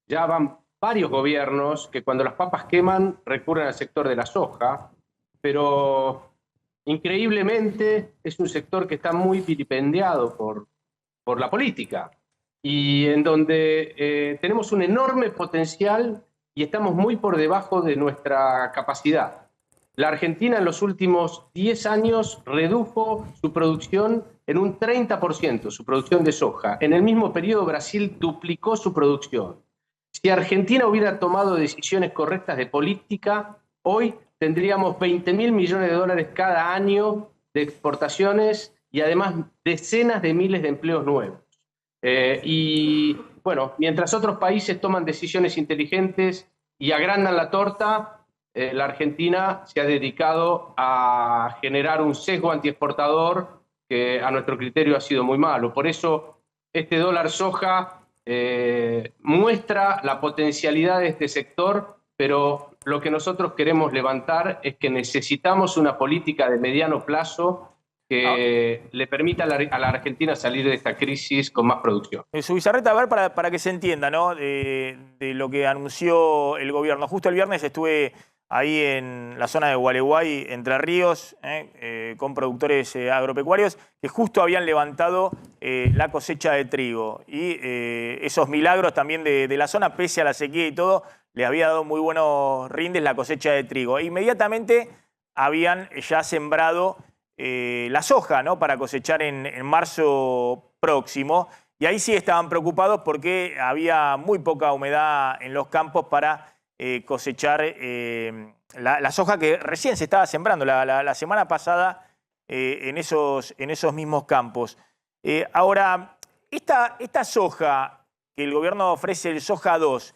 ya van varios gobiernos que cuando las papas queman recurren al sector de la soja, pero increíblemente es un sector que está muy vilipendiado por la política y en donde tenemos un enorme potencial y estamos muy por debajo de nuestra capacidad. La Argentina en los últimos 10 años redujo su producción en un 30%, su producción de soja. En el mismo periodo Brasil duplicó su producción. Si Argentina hubiera tomado decisiones correctas de política, hoy tendríamos 20.000 millones de dólares cada año de exportaciones y además decenas de miles de empleos nuevos. Y bueno, mientras otros países toman decisiones inteligentes y agrandan la torta, la Argentina se ha dedicado a generar un sesgo antiexportador que a nuestro criterio ha sido muy malo. Por eso este dólar soja muestra la potencialidad de este sector, pero lo que nosotros queremos levantar es que necesitamos una política de mediano plazo que le permita a la Argentina salir de esta crisis con más producción. Zubizarreta, a ver, para que se entienda, ¿no? De lo que anunció el gobierno. Justo el viernes estuve ahí en la zona de Gualeguay, Entre Ríos, con productores agropecuarios que justo habían levantado la cosecha de trigo. Y esos milagros también de la zona, pese a la sequía y todo, les había dado muy buenos rindes la cosecha de trigo. E inmediatamente habían ya sembrado la soja, ¿no? Para cosechar en marzo próximo. Y ahí sí estaban preocupados porque había muy poca humedad en los campos para cosechar la soja que recién se estaba sembrando la semana pasada en esos mismos campos. Ahora, esta soja que el gobierno ofrece, el soja 2,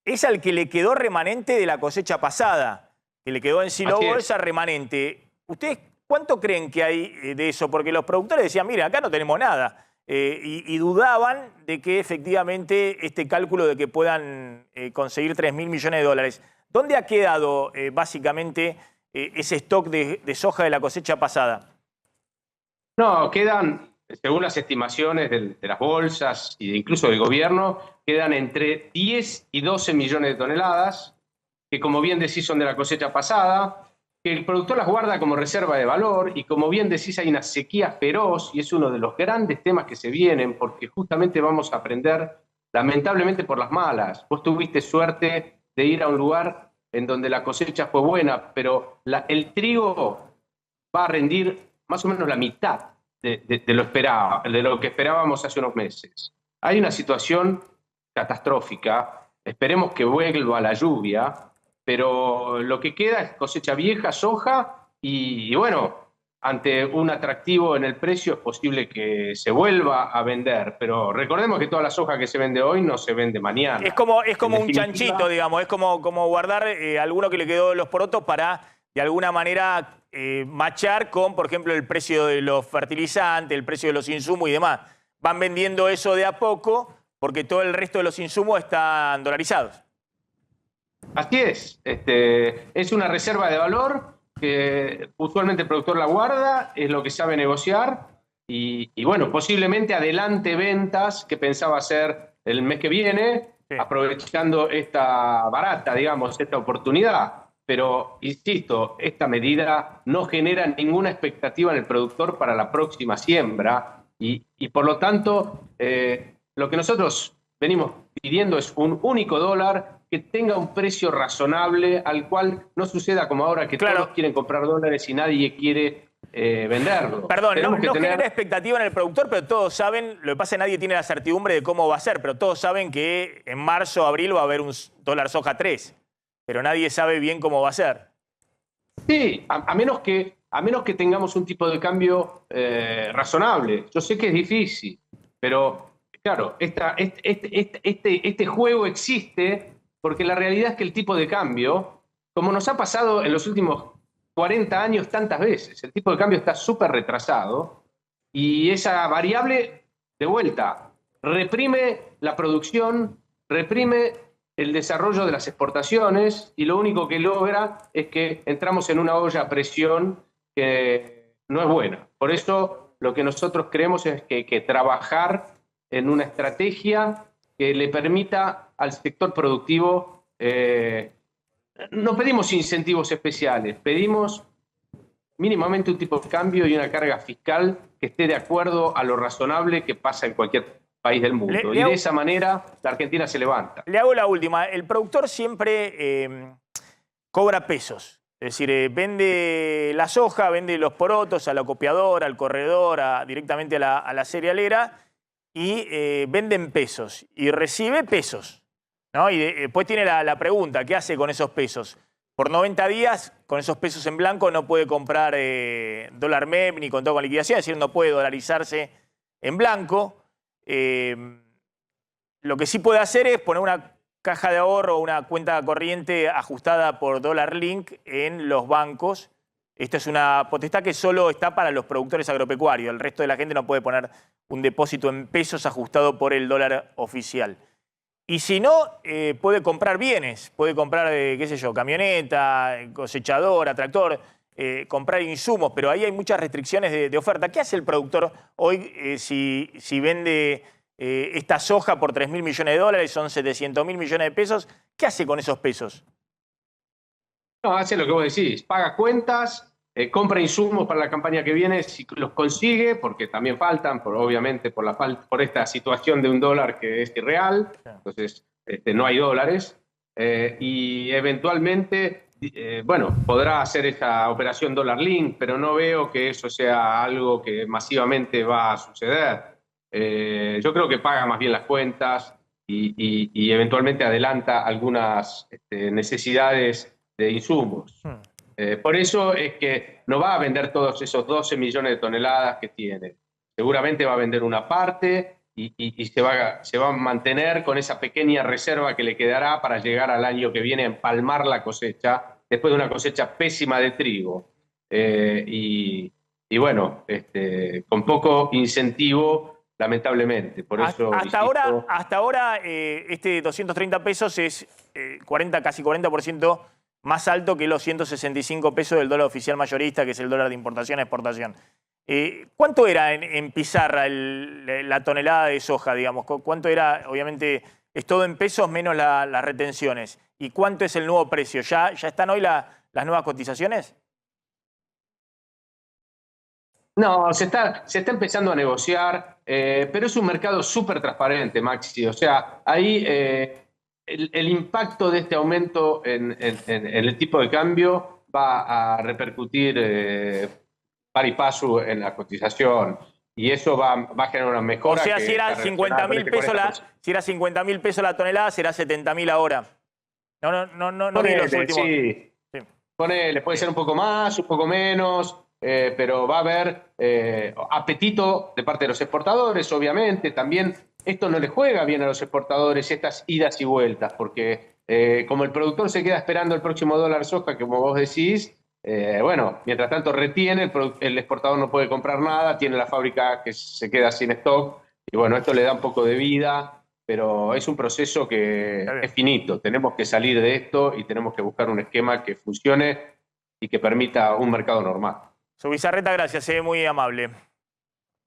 es al que le quedó remanente de la cosecha pasada, que le quedó en Silobo esa remanente. ¿Ustedes cuánto creen que hay de eso? Porque los productores decían, mira, acá no tenemos nada. Y dudaban de que efectivamente este cálculo de que puedan conseguir 3.000 millones de dólares. ¿Dónde ha quedado básicamente ese stock de soja de la cosecha pasada? No, quedan según las estimaciones de las bolsas e incluso del gobierno, quedan entre 10 y 12 millones de toneladas, que como bien decís son de la cosecha pasada, que el productor las guarda como reserva de valor y como bien decís hay una sequía feroz y es uno de los grandes temas que se vienen porque justamente vamos a aprender lamentablemente por las malas. Vos tuviste suerte de ir a un lugar en donde la cosecha fue buena, pero el trigo va a rendir más o menos la mitad de lo que esperábamos hace unos meses. Hay una situación catastrófica, esperemos que vuelva la lluvia, pero lo que queda es cosecha vieja, soja, y bueno, ante un atractivo en el precio es posible que se vuelva a vender, pero recordemos que toda la soja que se vende hoy no se vende mañana. Es como un chanchito, digamos, es como guardar alguno que le quedó de los porotos para, de alguna manera, machar con, por ejemplo, el precio de los fertilizantes, el precio de los insumos y demás. Van vendiendo eso de a poco porque todo el resto de los insumos están dolarizados. Así es una reserva de valor que usualmente el productor la guarda, es lo que sabe negociar y bueno, posiblemente adelante ventas que pensaba hacer el mes que viene, sí, aprovechando esta barata, digamos, esta oportunidad. Pero, insisto, esta medida no genera ninguna expectativa en el productor para la próxima siembra y por lo tanto, lo que nosotros venimos pidiendo es un único dólar que tenga un precio razonable al cual no suceda como ahora que todos quieren comprar dólares y nadie quiere venderlo. Perdón, no genera expectativa en el productor, pero todos saben, lo que pasa es que nadie tiene la certidumbre de cómo va a ser, pero todos saben que en marzo, abril va a haber un dólar soja 3, pero nadie sabe bien cómo va a ser. Sí, a menos que tengamos un tipo de cambio razonable. Yo sé que es difícil, pero claro, este juego existe porque la realidad es que el tipo de cambio, como nos ha pasado en los últimos 40 años tantas veces, el tipo de cambio está súper retrasado y esa variable, de vuelta, reprime la producción, reprime el desarrollo de las exportaciones y lo único que logra es que entramos en una olla a presión que no es buena. Por eso lo que nosotros creemos es que hay que trabajar en una estrategia que le permita al sector productivo, no pedimos incentivos especiales, pedimos mínimamente un tipo de cambio y una carga fiscal que esté de acuerdo a lo razonable que pasa en cualquier país del mundo. Y de esa manera la Argentina se levanta. Le hago la última. El productor siempre cobra pesos. Es decir, vende la soja, vende los porotos al acopiador, al corredor, directamente a la cerealera y vende en pesos y recibe pesos, ¿no? Y después tiene la pregunta, ¿qué hace con esos pesos? Por 90 días, con esos pesos en blanco, no puede comprar dólar MEP ni contado con liquidación, es decir, no puede dolarizarse en blanco. Lo que sí puede hacer es poner una caja de ahorro o una cuenta corriente ajustada por dólar link en los bancos. Esta es una potestad que solo está para los productores agropecuarios. El resto de la gente no puede poner un depósito en pesos ajustado por el dólar oficial. Y si no, puede comprar bienes. Puede comprar, qué sé yo, camioneta, cosechadora, tractor, comprar insumos. Pero ahí hay muchas restricciones de oferta. ¿Qué hace el productor hoy si vende esta soja por 3.000 millones de dólares? Son 700.000 millones de pesos. ¿Qué hace con esos pesos? No, hace lo que vos decís. Paga cuentas, compra insumos para la campaña que viene si los consigue, porque también faltan, obviamente por esta situación de un dólar que es irreal, entonces no hay dólares, y eventualmente, bueno, podrá hacer esta operación dólar link, pero no veo que eso sea algo que masivamente va a suceder. Yo creo que paga más bien las cuentas y eventualmente adelanta algunas necesidades de insumos. Por eso es que no va a vender todos esos 12 millones de toneladas que tiene. Seguramente va a vender una parte y se va a mantener con esa pequeña reserva que le quedará para llegar al año que viene a empalmar la cosecha, después de una cosecha pésima de trigo. Y bueno, con poco incentivo, lamentablemente. Por eso, hasta ahora, este 230 pesos es casi 40% más alto que los 165 pesos del dólar oficial mayorista, que es el dólar de importación a exportación. ¿Cuánto era en pizarra la tonelada de soja, digamos? ¿Cuánto era? Obviamente es todo en pesos menos las retenciones. ¿Y cuánto es el nuevo precio? ¿Ya están hoy las nuevas cotizaciones? No, se está empezando a negociar, pero es un mercado súper transparente, Maxi. O sea, ahí el impacto de este aumento en el tipo de cambio va a repercutir pari passu en la cotización. Y eso va a generar una mejora. O sea, que si era está 50.000 relacionada pesos la tonelada, será 70.000 ahora. No vi los últimos. Sí. Sí. Ponele, puede ser un poco más, un poco menos, pero va a haber apetito de parte de los exportadores, obviamente. También esto no le juega bien a los exportadores, estas idas y vueltas, porque como el productor se queda esperando el próximo dólar soja, como vos decís, bueno, mientras tanto retiene, el exportador no puede comprar nada, tiene la fábrica que se queda sin stock, y bueno, esto le da un poco de vida. Pero es un proceso que es finito. Tenemos que salir de esto y tenemos que buscar un esquema que funcione y que permita un mercado normal. Zubizarreta, gracias, muy amable.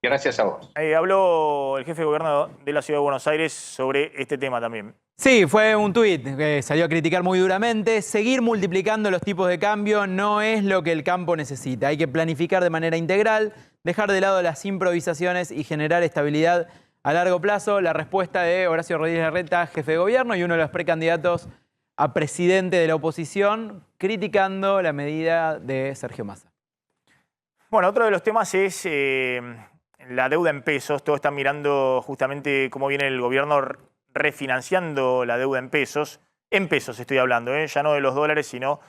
Gracias a vos. Habló el jefe de gobierno de la Ciudad de Buenos Aires sobre este tema también. Sí, fue un tuit que salió a criticar muy duramente. Seguir multiplicando los tipos de cambio no es lo que el campo necesita. Hay que planificar de manera integral, dejar de lado las improvisaciones y generar estabilidad a largo plazo. La respuesta de Horacio Rodríguez Larreta, jefe de gobierno y uno de los precandidatos a presidente de la oposición, criticando la medida de Sergio Massa. Bueno, otro de los temas es la deuda en pesos. Todos están mirando justamente cómo viene el gobierno refinanciando la deuda en pesos estoy hablando, ya no de los dólares, sino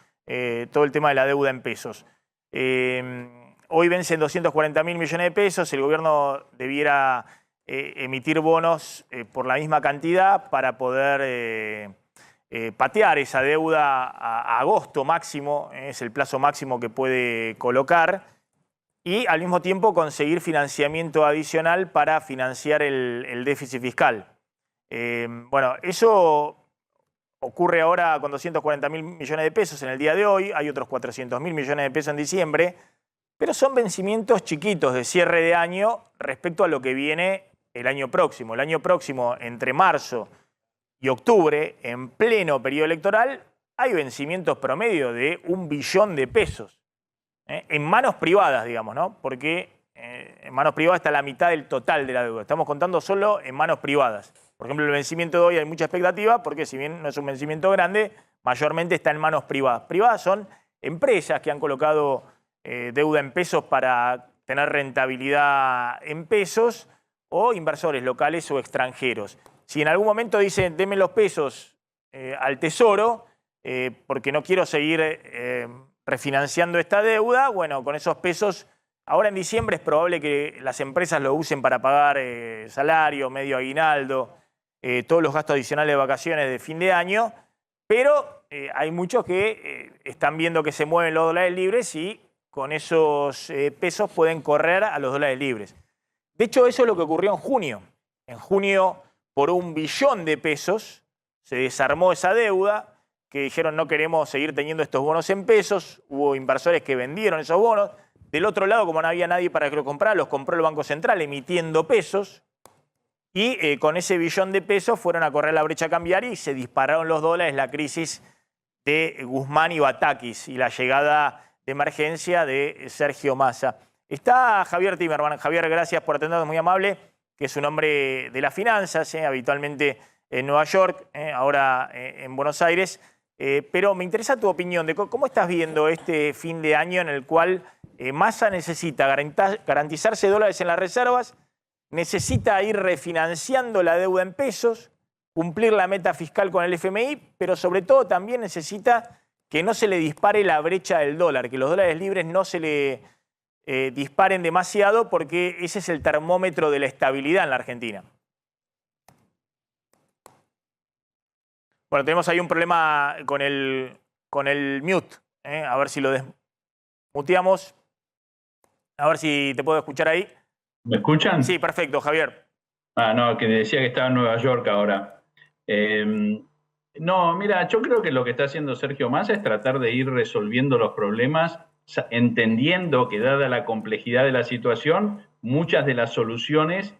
todo el tema de la deuda en pesos. Hoy vencen 240.000 millones de pesos, el gobierno debiera emitir bonos por la misma cantidad para poder patear esa deuda a agosto máximo, es el plazo máximo que puede colocar, y al mismo tiempo conseguir financiamiento adicional para financiar el déficit fiscal. Bueno, eso ocurre ahora con 240.000 millones de pesos en el día de hoy, hay otros 400.000 millones de pesos en diciembre, pero son vencimientos chiquitos de cierre de año respecto a lo que viene el año próximo. El año próximo, entre marzo y octubre, en pleno periodo electoral, hay vencimientos promedio de 1 billón de pesos. En manos privadas, digamos, ¿no? Porque en manos privadas está la mitad del total de la deuda. Estamos contando solo en manos privadas. Por ejemplo, el vencimiento de hoy hay mucha expectativa porque si bien no es un vencimiento grande, mayormente está en manos privadas. Privadas son empresas que han colocado deuda en pesos para tener rentabilidad en pesos, o inversores locales o extranjeros. Si en algún momento dicen, denme los pesos al Tesoro, porque no quiero seguir refinanciando esta deuda, bueno, con esos pesos, ahora en diciembre es probable que las empresas lo usen para pagar salario, medio aguinaldo, todos los gastos adicionales de vacaciones de fin de año, pero hay muchos que están viendo que se mueven los dólares libres y con esos pesos pueden correr a los dólares libres. De hecho, eso es lo que ocurrió en junio. En junio, por 1 billón de pesos, se desarmó esa deuda, que dijeron no queremos seguir teniendo estos bonos en pesos. Hubo inversores que vendieron esos bonos. Del otro lado, como no había nadie para que lo comprara, los compró el Banco Central emitiendo pesos. Y con ese billón de pesos fueron a correr la brecha cambiaria y se dispararon los dólares, la crisis de Guzmán y Batakis y la llegada de emergencia de Sergio Massa. Está Javier Timerman. Javier, gracias por atendernos, muy amable, que es un hombre de las finanzas, habitualmente en Nueva York, ahora en Buenos Aires. Pero me interesa tu opinión de cómo estás viendo este fin de año en el cual Massa necesita garantizarse dólares en las reservas, necesita ir refinanciando la deuda en pesos, cumplir la meta fiscal con el FMI, pero sobre todo también necesita que no se le dispare la brecha del dólar, que los dólares libres no se le disparen demasiado, porque ese es el termómetro de la estabilidad en la Argentina. Bueno, tenemos ahí un problema con el mute. A ver si lo desmuteamos. A ver si te puedo escuchar ahí. ¿Me escuchan? Sí, perfecto, Javier. No, que decía que estaba en Nueva York ahora. No, mira, yo creo que lo que está haciendo Sergio Massa es tratar de ir resolviendo los problemas entendiendo que dada la complejidad de la situación, muchas de las soluciones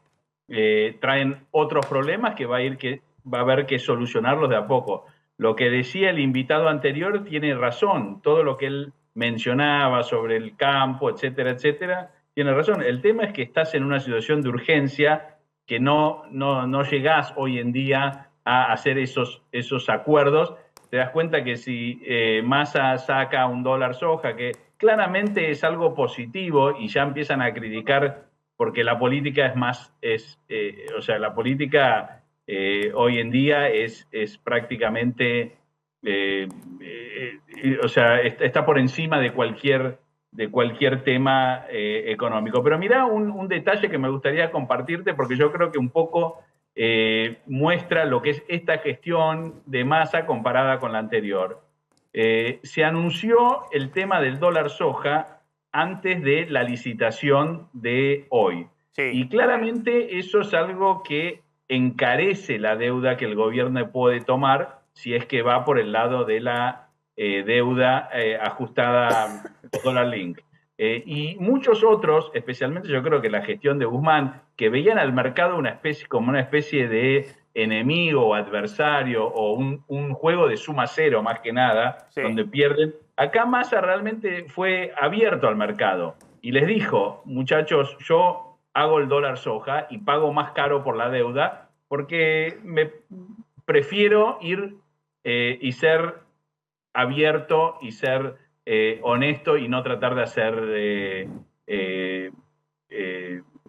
traen otros problemas que va a haber que solucionarlos de a poco. Lo que decía el invitado anterior tiene razón, todo lo que él mencionaba sobre el campo, etcétera, etcétera, tiene razón. El tema es que estás en una situación de urgencia que no llegás hoy en día a hacer esos acuerdos. Te das cuenta que si Massa saca un dólar soja, que claramente es algo positivo, y ya empiezan a criticar porque la política o sea, la política hoy en día es prácticamente, o sea, está por encima de cualquier tema económico. Pero mirá un detalle que me gustaría compartirte, porque yo creo que un poco muestra lo que es esta gestión de Massa comparada con la anterior. Se anunció el tema del dólar soja antes de la licitación de hoy. Sí. Y claramente eso es algo que encarece la deuda que el gobierno puede tomar si es que va por el lado de la deuda ajustada dólar link. Y muchos otros, especialmente yo creo que la gestión de Guzmán, que veían al mercado como una especie de enemigo o adversario o un juego de suma cero más que nada, sí, donde pierden. Acá Massa realmente fue abierto al mercado y les dijo, muchachos, yo hago el dólar soja y pago más caro por la deuda porque me prefiero ir y ser abierto y ser honesto y no tratar de hacer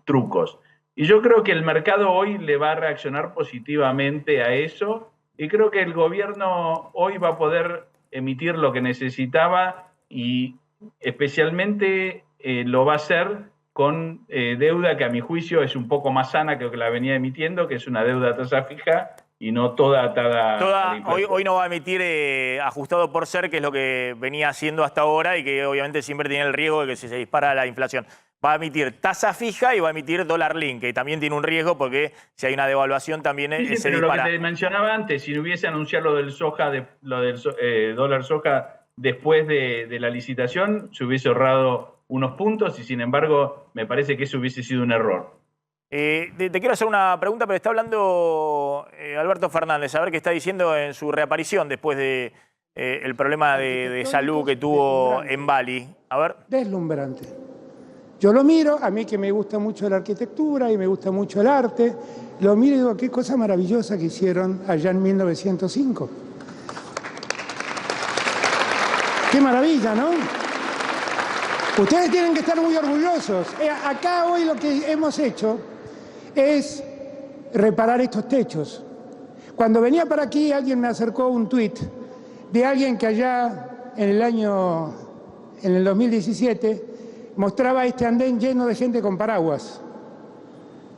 trucos. Y yo creo que el mercado hoy le va a reaccionar positivamente a eso y creo que el gobierno hoy va a poder emitir lo que necesitaba y especialmente lo va a hacer con deuda que a mi juicio es un poco más sana que lo que la venía emitiendo, que es una deuda a tasa fija y no toda atada. Hoy no va a emitir ajustado por ser, que es lo que venía haciendo hasta ahora y que obviamente siempre tiene el riesgo de que se dispara la inflación. Va a emitir tasa fija y va a emitir dólar link, que también tiene un riesgo porque si hay una devaluación también sí, se pero dispara. Lo que te mencionaba antes, si no hubiese anunciado lo del dólar soja después de la licitación, se hubiese ahorrado unos puntos y sin embargo me parece que eso hubiese sido un error. Te quiero hacer una pregunta, pero está hablando Alberto Fernández, a ver qué está diciendo en su reaparición después de el problema de salud que tuvo en Bali. A ver. Deslumbrante. Yo lo miro, a mí que me gusta mucho la arquitectura y me gusta mucho el arte, lo miro y digo, qué cosa maravillosa que hicieron allá en 1905. Qué maravilla, ¿no? Ustedes tienen que estar muy orgullosos. Acá hoy lo que hemos hecho es reparar estos techos. Cuando venía para aquí, alguien me acercó un tuit de alguien que allá en el 2017, mostraba este andén lleno de gente con paraguas,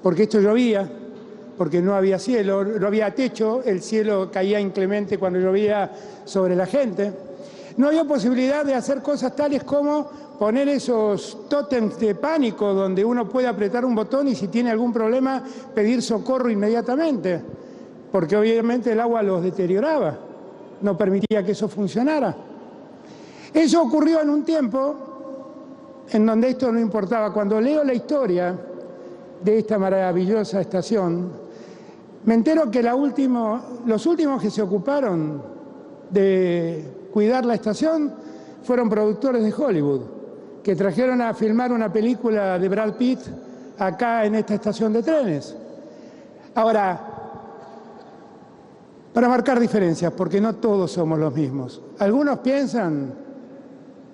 porque esto llovía, porque no había cielo, no había techo, el cielo caía inclemente cuando llovía sobre la gente. No había posibilidad de hacer cosas tales como poner esos tótems de pánico donde uno puede apretar un botón y si tiene algún problema pedir socorro inmediatamente, porque obviamente el agua los deterioraba, no permitía que eso funcionara. Eso ocurrió en un tiempo en donde esto no importaba. Cuando leo la historia de esta maravillosa estación, me entero que los últimos que se ocuparon de cuidar la estación fueron productores de Hollywood, que trajeron a filmar una película de Brad Pitt acá en esta estación de trenes. Ahora, para marcar diferencias, porque no todos somos los mismos. Algunos piensan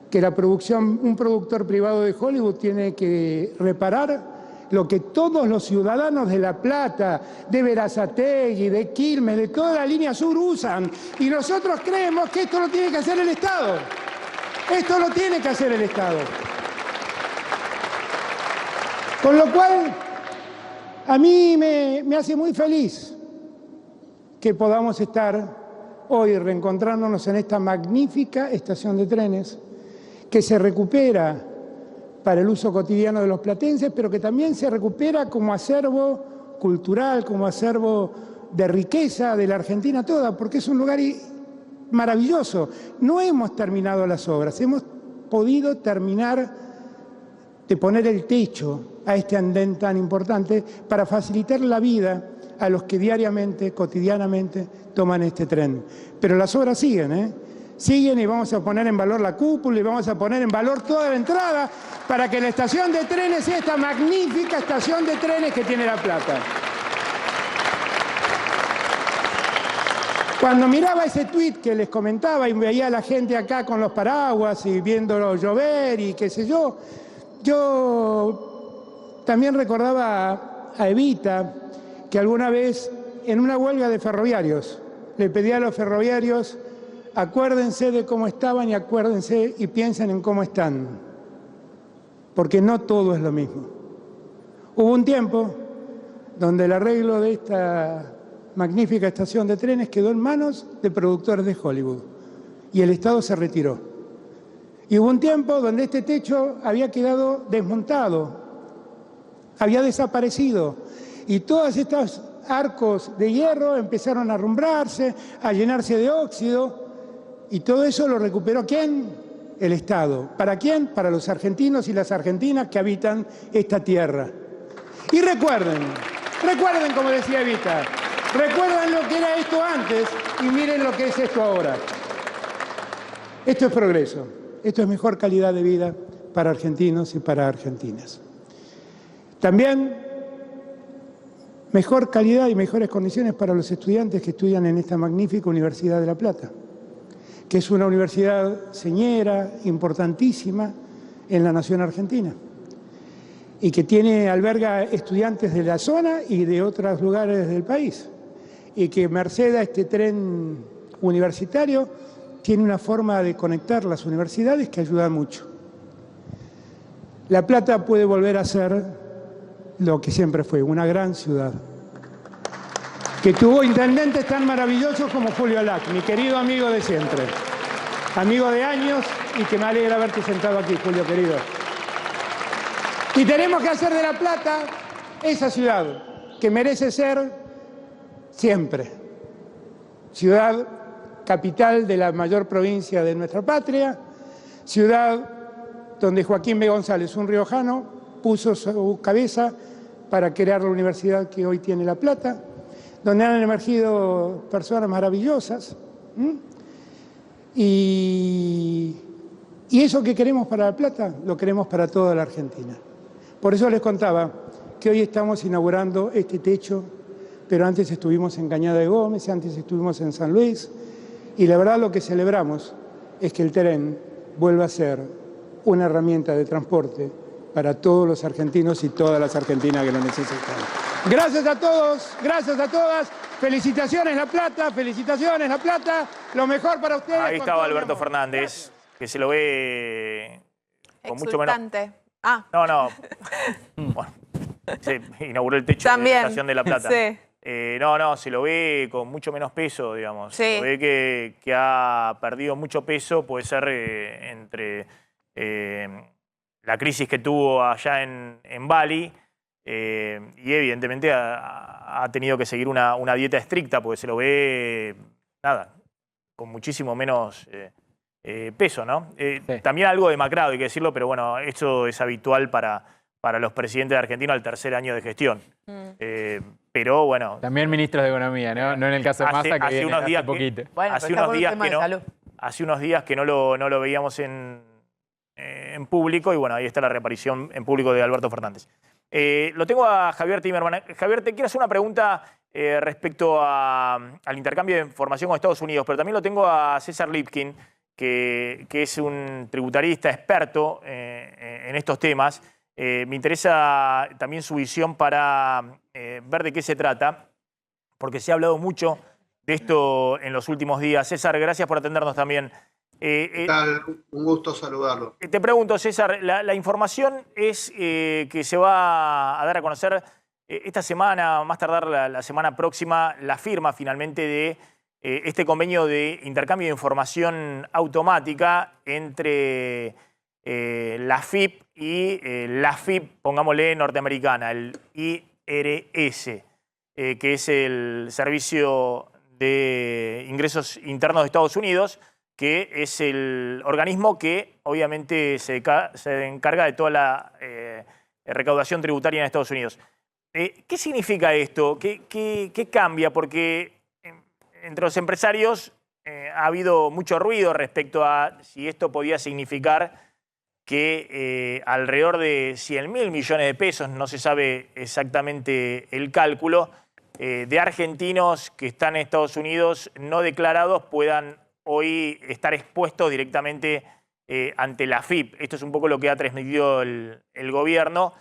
que un productor privado de Hollywood tiene que reparar lo que todos los ciudadanos de La Plata, de Berazategui, de Quilmes, de toda la línea sur usan. Y nosotros creemos que esto lo tiene que hacer el Estado. Esto lo tiene que hacer el Estado. Con lo cual, a mí me hace muy feliz que podamos estar hoy reencontrándonos en esta magnífica estación de trenes, que se recupera para el uso cotidiano de los platenses, pero que también se recupera como acervo cultural, como acervo de riqueza de la Argentina toda, porque es un lugar maravilloso. No hemos terminado las obras, hemos podido terminar de poner el techo a este andén tan importante para facilitar la vida a los que diariamente, cotidianamente, toman este tren. Pero las obras siguen, ¿eh? Siguen y vamos a poner en valor la cúpula y vamos a poner en valor toda la entrada para que la estación de trenes sea esta magnífica estación de trenes que tiene La Plata. Cuando miraba ese tuit que les comentaba y veía a la gente acá con los paraguas y viéndolo llover y qué sé yo, yo también recordaba a Evita que alguna vez en una huelga de ferroviarios le pedía a los ferroviarios: acuérdense de cómo estaban y acuérdense y piensen en cómo están, porque no todo es lo mismo. Hubo un tiempo donde el arreglo de esta magnífica estación de trenes quedó en manos de productores de Hollywood y el Estado se retiró. Y hubo un tiempo donde este techo había quedado desmontado, había desaparecido y todos estos arcos de hierro empezaron a arrumbrarse, a llenarse de óxido. Y todo eso lo recuperó ¿quién? El Estado. ¿Para quién? Para los argentinos y las argentinas que habitan esta tierra. Y recuerden como decía Evita, recuerden lo que era esto antes y miren lo que es esto ahora. Esto es progreso, esto es mejor calidad de vida para argentinos y para argentinas. También mejor calidad y mejores condiciones para los estudiantes que estudian en esta magnífica Universidad de La Plata, que es una universidad señera, importantísima en la nación argentina y que alberga estudiantes de la zona y de otros lugares del país y que merced a este tren universitario tiene una forma de conectar las universidades que ayuda mucho. La Plata puede volver a ser lo que siempre fue, una gran ciudad, que tuvo intendentes tan maravillosos como Julio Lac, mi querido amigo de siempre, amigo de años y que me alegra haberte sentado aquí, Julio querido. Y tenemos que hacer de La Plata esa ciudad que merece ser siempre, ciudad capital de la mayor provincia de nuestra patria, ciudad donde Joaquín B. González, un riojano, puso su cabeza para crear la universidad que hoy tiene La Plata, donde han emergido personas maravillosas. Y eso que queremos para La Plata, lo queremos para toda la Argentina. Por eso les contaba que hoy estamos inaugurando este techo, pero antes estuvimos en Cañada de Gómez, antes estuvimos en San Luis, y la verdad lo que celebramos es que el tren vuelva a ser una herramienta de transporte para todos los argentinos y todas las argentinas que lo necesitan. Gracias a todos, gracias a todas. Felicitaciones La Plata, felicitaciones La Plata. Lo mejor para ustedes. Ahí estaba Alberto Fernández, que se lo ve con mucho menos... No. Bueno, se inauguró el techo de la estación de La Plata. Sí. Se lo ve con mucho menos peso, digamos. Sí. Se lo ve que ha perdido mucho peso, puede ser entre la crisis que tuvo allá en Bali y evidentemente ha tenido que seguir una dieta estricta porque se lo ve, con muchísimo menos peso, ¿no? Sí. También algo demacrado, hay que decirlo, pero bueno, esto es habitual para los presidentes de Argentina al tercer año de gestión. Pero bueno... También ministros de Economía, ¿no? No en el caso de Massa, que viene hace poquito. Bueno, hace unos días que no lo veíamos en público y bueno, ahí está la reaparición en público de Alberto Fernández. Lo tengo a Javier Timerman. Javier, te quiero hacer una pregunta respecto al intercambio de información con Estados Unidos, pero también lo tengo a César Lipkin, que es un tributarista experto en estos temas. Me interesa también su visión para ver de qué se trata, porque se ha hablado mucho de esto en los últimos días. César, gracias por atendernos también. ¿Qué tal? Un gusto saludarlo. Te pregunto, César, la información es que se va a dar a conocer esta semana, más tardar la semana próxima, la firma finalmente de este convenio de intercambio de información automática entre la FIP y la FIP, pongámosle norteamericana, el IRS, que es el Servicio de Ingresos Internos de Estados Unidos, que es el organismo que obviamente se encarga de toda la recaudación tributaria en Estados Unidos. ¿Qué significa esto? ¿Qué cambia? Porque entre los empresarios ha habido mucho ruido respecto a si esto podía significar que alrededor de 100.000 millones de pesos, no se sabe exactamente el cálculo, de argentinos que están en Estados Unidos no declarados puedan hoy estar expuestos directamente ante la AFIP. Esto es un poco lo que ha transmitido el gobierno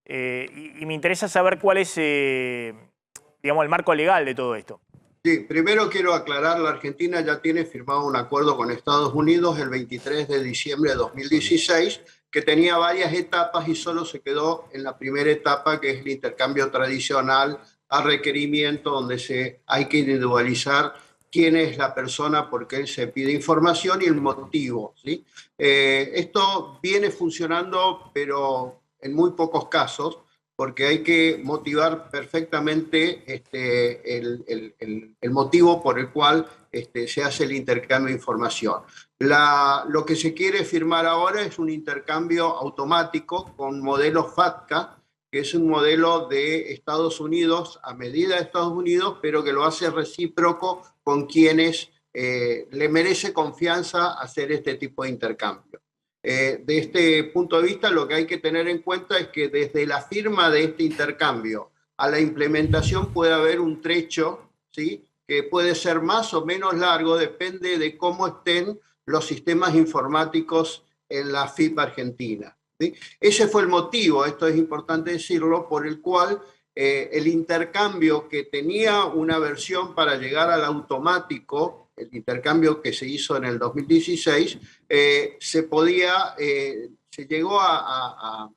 y me interesa saber cuál es digamos, el marco legal de todo esto. Sí, primero quiero aclarar, la Argentina ya tiene firmado un acuerdo con Estados Unidos el 23 de diciembre de 2016, que tenía varias etapas y solo se quedó en la primera etapa, que es el intercambio tradicional a requerimiento, donde hay que individualizar quién es la persona, por qué se pide información y el motivo, ¿sí? Esto viene funcionando, pero en muy pocos casos, porque hay que motivar perfectamente el motivo por el cual se hace el intercambio de información. Lo que se quiere firmar ahora es un intercambio automático con modelo FATCA, que es un modelo de Estados Unidos, a medida de Estados Unidos, pero que lo hace recíproco con quienes le merece confianza hacer este tipo de intercambio. De este punto de vista, lo que hay que tener en cuenta es que desde la firma de este intercambio a la implementación puede haber un trecho, ¿sí?, que puede ser más o menos largo, depende de cómo estén los sistemas informáticos en la AFIP Argentina, ¿sí? Ese fue el motivo, esto es importante decirlo, por el cual el intercambio que tenía una versión para llegar al automático, el intercambio que se hizo en el 2016, se llegó a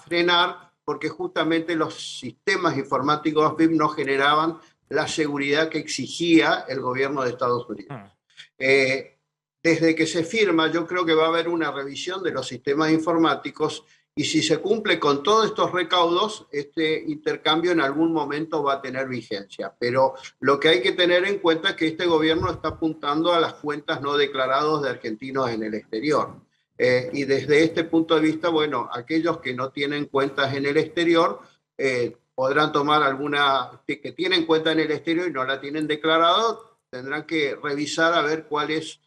frenar porque justamente los sistemas informáticos de AFIP no generaban la seguridad que exigía el gobierno de Estados Unidos. Desde que se firma, yo creo que va a haber una revisión de los sistemas informáticos y si se cumple con todos estos recaudos, este intercambio en algún momento va a tener vigencia. Pero lo que hay que tener en cuenta es que este gobierno está apuntando a las cuentas no declaradas de argentinos en el exterior. Y desde este punto de vista, bueno, aquellos que no tienen cuentas en el exterior podrán tomar que tienen cuenta en el exterior y no la tienen declarado, tendrán que revisar a ver cuál es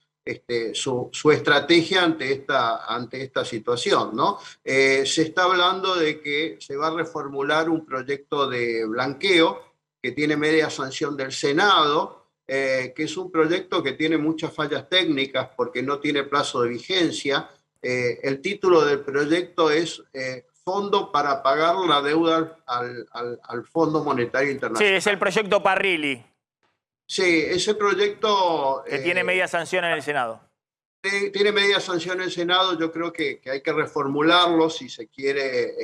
su estrategia ante esta situación, ¿no? Se está hablando de que se va a reformular un proyecto de blanqueo que tiene media sanción del Senado, que es un proyecto que tiene muchas fallas técnicas porque no tiene plazo de vigencia. El título del proyecto es Fondo para pagar la deuda al Fondo Monetario Internacional. Sí, es el proyecto Parrilli. Sí, ese proyecto... que tiene media sanción en el Senado. Tiene media sanción en el Senado, yo creo que hay que reformularlo si se quiere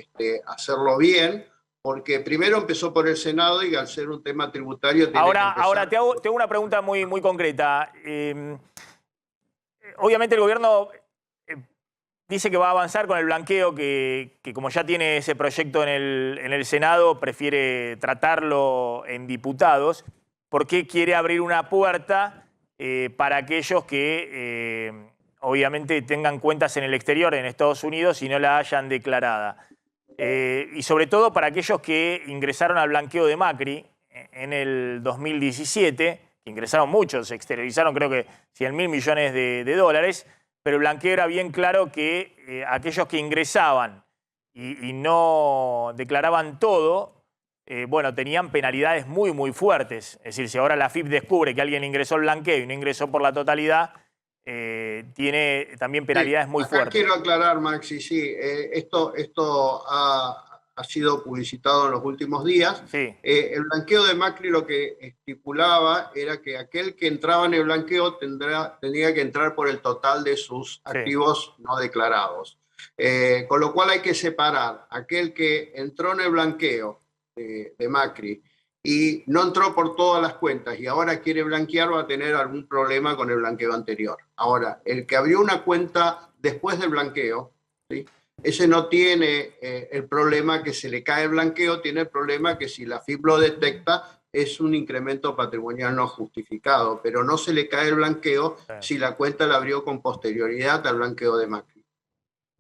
hacerlo bien, porque primero empezó por el Senado y al ser un tema tributario... Ahora te hago una pregunta muy, muy concreta. Obviamente el gobierno dice que va a avanzar con el blanqueo, que como ya tiene ese proyecto en el Senado, prefiere tratarlo en diputados. ¿Por qué quiere abrir una puerta para aquellos que obviamente tengan cuentas en el exterior, en Estados Unidos, y no la hayan declarada? Y sobre todo para aquellos que ingresaron al blanqueo de Macri en el 2017, que ingresaron muchos, se exteriorizaron creo que 100.000 millones de dólares, pero el blanqueo era bien claro que aquellos que ingresaban y no declaraban todo, bueno, tenían penalidades muy, muy fuertes. Es decir, si ahora la AFIP descubre que alguien ingresó al blanqueo y no ingresó por la totalidad, tiene también penalidades muy fuertes. Quiero aclarar, Maxi, sí, esto ha sido publicitado en los últimos días. Sí. El blanqueo de Macri lo que estipulaba era que aquel que entraba en el blanqueo tendría que entrar por el total de sus activos no declarados. Con lo cual hay que separar aquel que entró en el blanqueo de Macri y no entró por todas las cuentas y ahora quiere blanquear, va a tener algún problema con el blanqueo anterior. Ahora, el que abrió una cuenta después del blanqueo, ¿sí?, ese no tiene el problema que se le cae el blanqueo, tiene el problema que si la AFIP lo detecta, es un incremento patrimonial no justificado, pero no se le cae el blanqueo si la cuenta la abrió con posterioridad al blanqueo de Macri.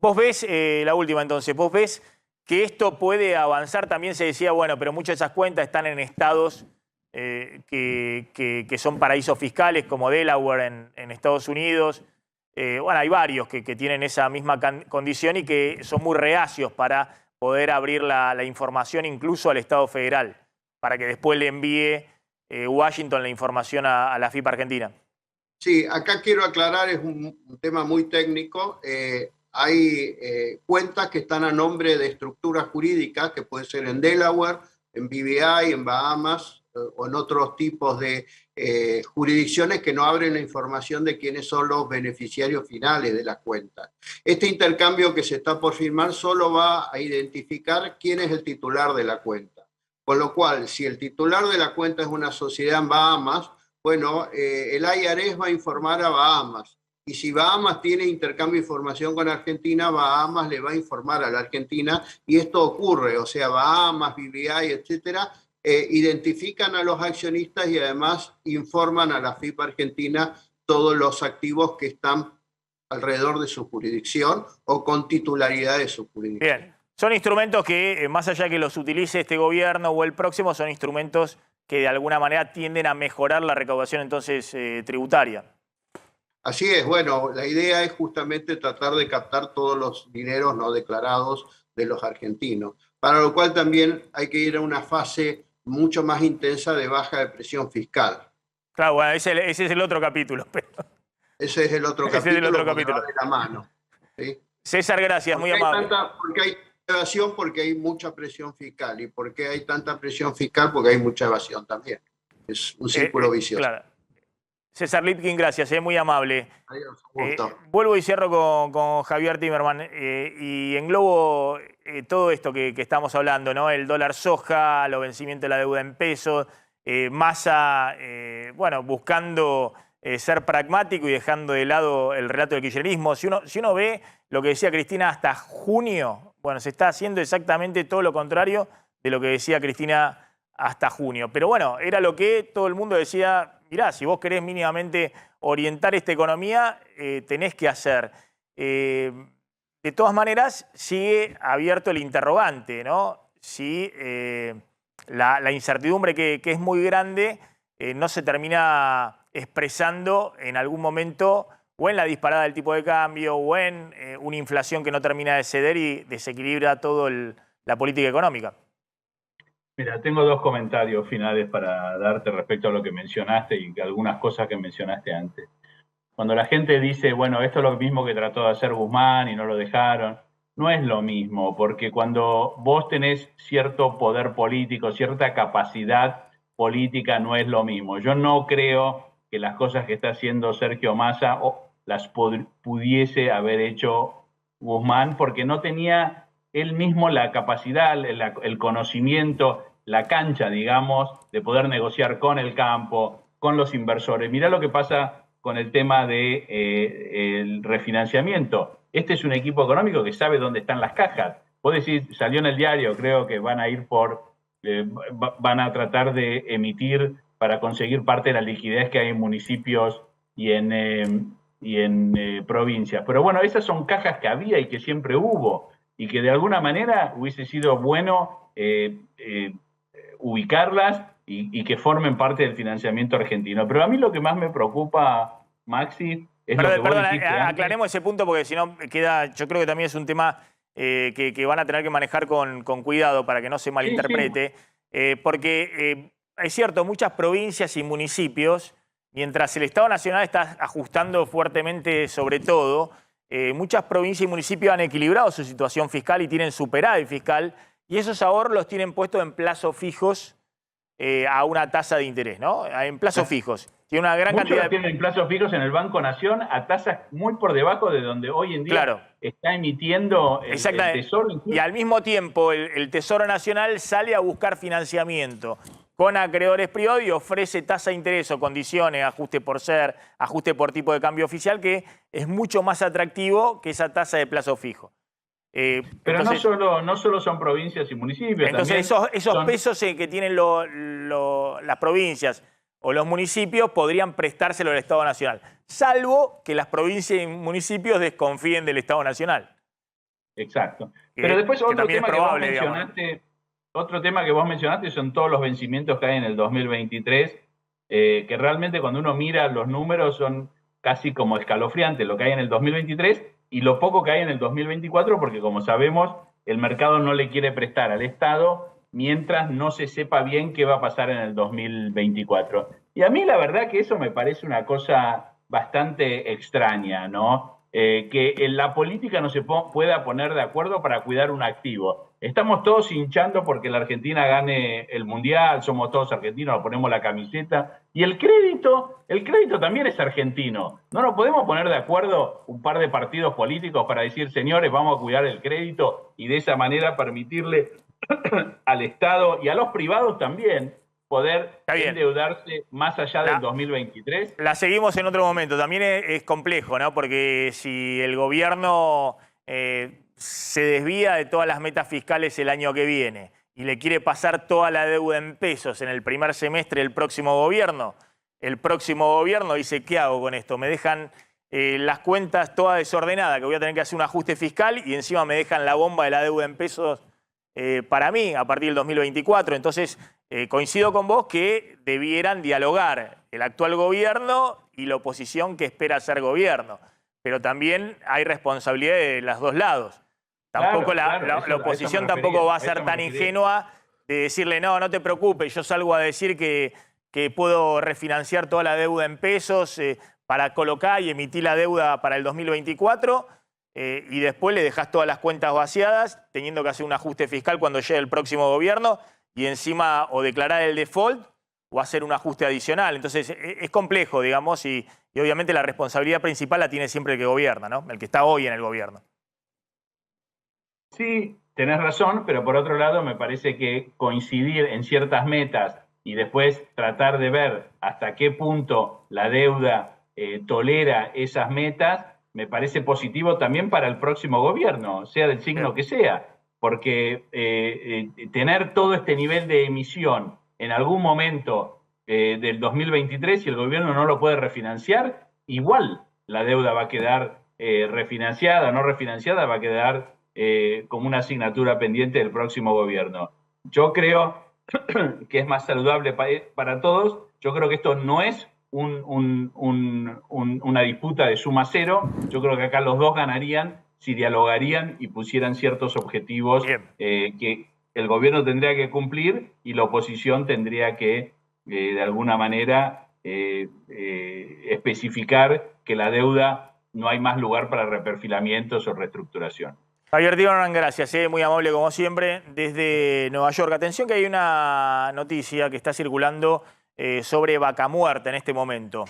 Vos ves, la última entonces, vos ves que esto puede avanzar. También se decía, bueno, pero muchas de esas cuentas están en estados que son paraísos fiscales, como Delaware en Estados Unidos. Bueno, hay varios que tienen esa misma condición y que son muy reacios para poder abrir la información incluso al Estado federal, para que después le envíe Washington la información a la FIP Argentina. Sí, acá quiero aclarar, es un tema muy técnico. Hay cuentas que están a nombre de estructuras jurídicas, que puede ser en Delaware, en BVI, en Bahamas o en otros tipos de jurisdicciones que no abren la información de quiénes son los beneficiarios finales de las cuentas. Este intercambio que se está por firmar solo va a identificar quién es el titular de la cuenta. Con lo cual, si el titular de la cuenta es una sociedad en Bahamas, bueno, el IRS va a informar a Bahamas. Y si Bahamas tiene intercambio de información con Argentina, Bahamas le va a informar a la Argentina, y esto ocurre, o sea, Bahamas, BVI, etcétera, identifican a los accionistas y además informan a la FIP Argentina todos los activos que están alrededor de su jurisdicción o con titularidad de su jurisdicción. Bien, son instrumentos que, más allá de que los utilice este gobierno o el próximo, son instrumentos que de alguna manera tienden a mejorar la recaudación entonces tributaria. Así es, bueno, la idea es justamente tratar de captar todos los dineros no declarados de los argentinos, para lo cual también hay que ir a una fase mucho más intensa de baja de presión fiscal. Claro, bueno, ese es el otro capítulo. Pero... Ese es el otro capítulo, es el otro capítulo. Va de la mano, ¿sí? César, gracias, muy amable. Porque hay evasión, porque hay mucha presión fiscal. ¿Y por qué hay tanta presión fiscal? Porque hay mucha evasión también. Es un círculo vicioso. Claro. César Lipkin, gracias, muy amable. Adiós, un gusto. Vuelvo y cierro con Javier Timerman y englobo todo esto que estamos hablando, ¿no? El dólar soja, los vencimientos de la deuda en pesos, Massa, bueno, buscando ser pragmático y dejando de lado el relato del kirchnerismo. Si uno ve lo que decía Cristina hasta junio, bueno, se está haciendo exactamente todo lo contrario de lo que decía Cristina hasta junio. Pero bueno, era lo que todo el mundo decía. Mirá, si vos querés mínimamente orientar esta economía, tenés que hacer. De todas maneras, sigue abierto el interrogante, ¿no? Si la incertidumbre que es muy grande no se termina expresando en algún momento o en la disparada del tipo de cambio o en una inflación que no termina de ceder y desequilibra toda la política económica. Mira, tengo dos comentarios finales para darte respecto a lo que mencionaste y algunas cosas que mencionaste antes. Cuando la gente dice, bueno, esto es lo mismo que trató de hacer Guzmán y no lo dejaron, no es lo mismo, porque cuando vos tenés cierto poder político, cierta capacidad política, no es lo mismo. Yo no creo que las cosas que está haciendo Sergio Massa las pudiese haber hecho Guzmán, porque no tenía él mismo la capacidad, el conocimiento, la cancha, digamos, de poder negociar con el campo, con los inversores. Mirá lo que pasa con el tema del refinanciamiento. Este es un equipo económico que sabe dónde están las cajas. Vos decís, salió en el diario, creo que van a ir van a tratar de emitir para conseguir parte de la liquidez que hay en municipios y en provincias. Pero bueno, esas son cajas que había y que siempre hubo, y que de alguna manera hubiese sido bueno ubicarlas y que formen parte del financiamiento argentino. Pero a mí lo que más me preocupa, Maxi, es lo que vos dijiste antes. Aclaremos ese punto porque si no queda, yo creo que también es un tema que van a tener que manejar con cuidado para que no se malinterprete. Sí. Porque es cierto, muchas provincias y municipios, mientras el Estado Nacional está ajustando fuertemente sobre todo, muchas provincias y municipios han equilibrado su situación fiscal y tienen superávit fiscal, y esos ahorros los tienen puestos en plazos fijos a una tasa de interés, ¿no? En plazos fijos. Tiene una gran cantidad de... tienen plazos fijos en el Banco Nación a tasas muy por debajo de donde hoy en día está emitiendo el Tesoro. Y al mismo tiempo el Tesoro Nacional sale a buscar financiamiento con acreedores privados y ofrece tasa de interés o condiciones, ajuste por ser, ajuste por tipo de cambio oficial, que es mucho más atractivo que esa tasa de plazo fijo. Pero entonces, no solo son provincias y municipios. entonces esos pesos que tienen las provincias o los municipios podrían prestárselo al Estado Nacional, salvo que las provincias y municipios desconfíen del Estado Nacional. Exacto. Pero después otro tema que vos mencionaste son todos los vencimientos que hay en el 2023, que realmente cuando uno mira los números son casi como escalofriantes lo que hay en el 2023 y lo poco que hay en el 2024, porque como sabemos, el mercado no le quiere prestar al Estado mientras no se sepa bien qué va a pasar en el 2024. Y a mí la verdad que eso me parece una cosa bastante extraña, ¿no? Que en la política no se pueda poner de acuerdo para cuidar un activo. Estamos todos hinchando porque la Argentina gane el Mundial, somos todos argentinos, nos ponemos la camiseta. Y el crédito también es argentino. ¿No nos podemos poner de acuerdo un par de partidos políticos para decir, señores, vamos a cuidar el crédito y de esa manera permitirle al Estado y a los privados también poder endeudarse más allá del 2023? La seguimos en otro momento. También es complejo, ¿no? Porque si el gobierno se desvía de todas las metas fiscales el año que viene y le quiere pasar toda la deuda en pesos en el primer semestre del próximo gobierno, el próximo gobierno dice, ¿qué hago con esto? Me dejan las cuentas todas desordenadas, que voy a tener que hacer un ajuste fiscal y encima me dejan la bomba de la deuda en pesos para mí a partir del 2024. Entonces, coincido con vos que debieran dialogar el actual gobierno y la oposición que espera ser gobierno. Pero también hay responsabilidad de los dos lados. Tampoco la oposición tampoco va a ser tan ingenua de decirle, no te preocupes, yo salgo a decir que puedo refinanciar toda la deuda en pesos para colocar y emitir la deuda para el 2024 y después le dejás todas las cuentas vaciadas teniendo que hacer un ajuste fiscal cuando llegue el próximo gobierno y encima o declarar el default o hacer un ajuste adicional. Entonces es complejo, digamos, y obviamente la responsabilidad principal la tiene siempre el que gobierna, ¿no? El que está hoy en el gobierno. Sí, tenés razón, pero por otro lado me parece que coincidir en ciertas metas y después tratar de ver hasta qué punto la deuda tolera esas metas, me parece positivo también para el próximo gobierno, sea del signo que sea, porque tener todo este nivel de emisión en algún momento del 2023, si el gobierno no lo puede refinanciar, igual la deuda va a quedar refinanciada, no refinanciada, va a quedar como una asignatura pendiente del próximo gobierno. Yo creo que es más saludable para todos. Yo creo que esto no es una disputa de suma cero. Yo creo que acá los dos ganarían si dialogarían y pusieran ciertos objetivos que el gobierno tendría que cumplir y la oposición tendría que, de alguna manera, especificar que la deuda no hay más lugar para reperfilamientos o reestructuración. Javier Tiernan, gracias, muy amable como siempre, desde Nueva York. Atención que hay una noticia que está circulando sobre Vaca Muerta en este momento.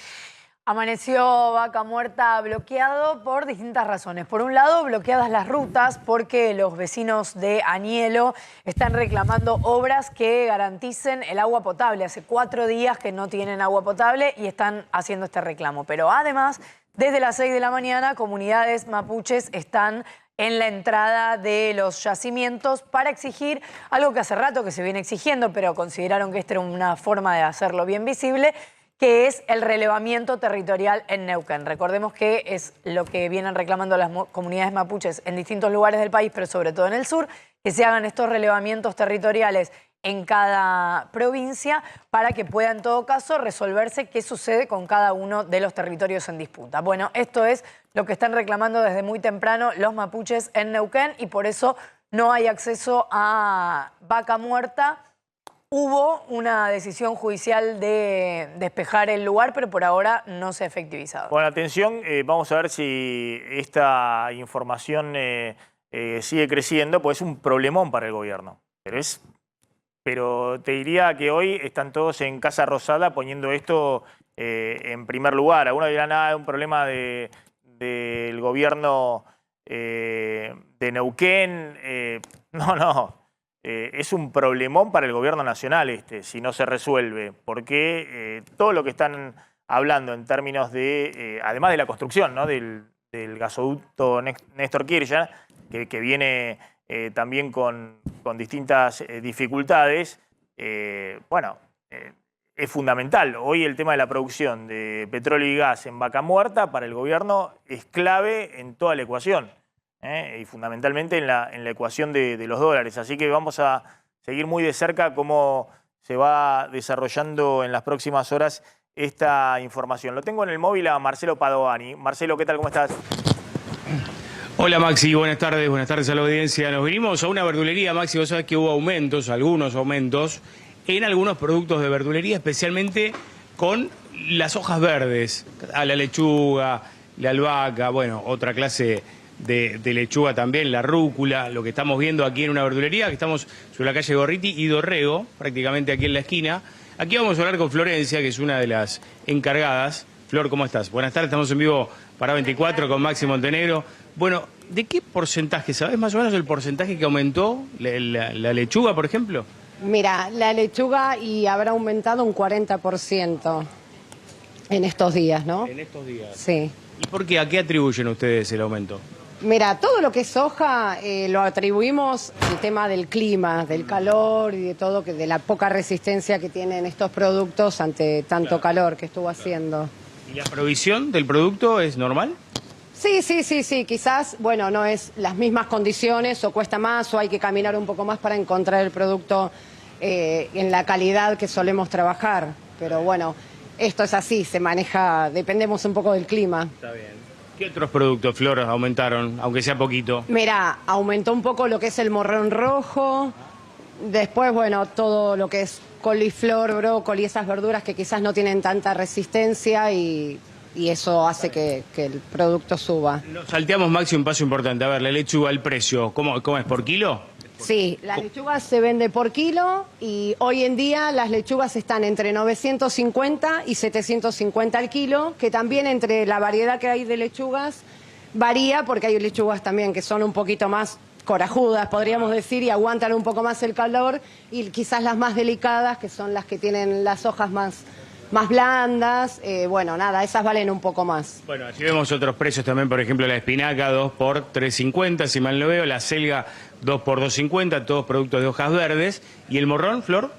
Amaneció Vaca Muerta bloqueado por distintas razones. Por un lado, bloqueadas las rutas porque los vecinos de Añelo están reclamando obras que garanticen el agua potable. Hace 4 días que no tienen agua potable y están haciendo este reclamo. Pero además, desde las 6 de la mañana, comunidades mapuches están en la entrada de los yacimientos para exigir algo que hace rato que se viene exigiendo, pero consideraron que esta era una forma de hacerlo bien visible, que es el relevamiento territorial en Neuquén. Recordemos que es lo que vienen reclamando las comunidades mapuches en distintos lugares del país, pero sobre todo en el sur, que se hagan estos relevamientos territoriales en cada provincia para que pueda en todo caso resolverse qué sucede con cada uno de los territorios en disputa. Bueno, esto es lo que están reclamando desde muy temprano los mapuches en Neuquén y por eso no hay acceso a Vaca Muerta. Hubo una decisión judicial de despejar el lugar, pero por ahora no se ha efectivizado. Bueno, atención, vamos a ver si esta información sigue creciendo, pues es un problemón para el gobierno. Pero te diría que hoy están todos en Casa Rosada poniendo esto en primer lugar. Algunos dirán, es un problema del gobierno de Neuquén. No. Es un problemón para el gobierno nacional si no se resuelve, porque todo lo que están hablando en términos de, además de la construcción, ¿no? del gasoducto Néstor Kirchner, que viene también con distintas dificultades, bueno, es fundamental. Hoy el tema de la producción de petróleo y gas en Vaca Muerta para el gobierno es clave en toda la ecuación, y fundamentalmente en la ecuación de los dólares. Así que vamos a seguir muy de cerca cómo se va desarrollando en las próximas horas esta información. Lo tengo en el móvil a Marcelo Padovani. Marcelo, ¿qué tal? ¿Cómo estás? Hola Maxi, buenas tardes a la audiencia. Nos vinimos a una verdulería, Maxi, vos sabés que hubo aumentos, algunos aumentos, en algunos productos de verdulería, especialmente con las hojas verdes, a la lechuga, la albahaca, bueno, otra clase de lechuga también, la rúcula, lo que estamos viendo aquí en una verdulería, que estamos sobre la calle Gorriti y Dorrego, prácticamente aquí en la esquina. Aquí vamos a hablar con Florencia, que es una de las encargadas. Flor, ¿cómo estás? Buenas tardes, estamos en vivo para 24 con Maxi Montenegro. Bueno, ¿de qué porcentaje? ¿Sabés más o menos el porcentaje que aumentó la lechuga, por ejemplo? Mira, la lechuga y habrá aumentado un 40% en estos días, ¿no? En estos días. Sí. ¿Y por qué? ¿A qué atribuyen ustedes el aumento? Mira, todo lo que es soja lo atribuimos al tema del clima, del calor y de todo, de la poca resistencia que tienen estos productos ante tanto calor que estuvo haciendo. ¿Y la provisión del producto es normal? Sí. Quizás, bueno, no es las mismas condiciones o cuesta más o hay que caminar un poco más para encontrar el producto en la calidad que solemos trabajar. Pero bueno, esto es así, se maneja, dependemos un poco del clima. Está bien. ¿Qué otros productos, Flor, aumentaron, aunque sea poquito? Mira, aumentó un poco lo que es el morrón rojo, después, bueno, todo lo que es coliflor, brócoli, esas verduras que quizás no tienen tanta resistencia y eso hace que el producto suba. Nos salteamos, Maxi, un paso importante. A ver, la lechuga, el precio, ¿cómo es? ¿Por kilo? Sí, la lechuga se vende por kilo y hoy en día las lechugas están entre 950 y 750 al kilo, que también entre la variedad que hay de lechugas varía porque hay lechugas también que son un poquito más corajudas, podríamos decir, y aguantan un poco más el calor, y quizás las más delicadas, que son las que tienen las hojas más blandas, bueno, nada, esas valen un poco más. Bueno, así vemos otros precios también, por ejemplo, la espinaca 2 por 3.50, si mal no veo, la selga 2 por 2.50, todos productos de hojas verdes. ¿Y el morrón, Flor?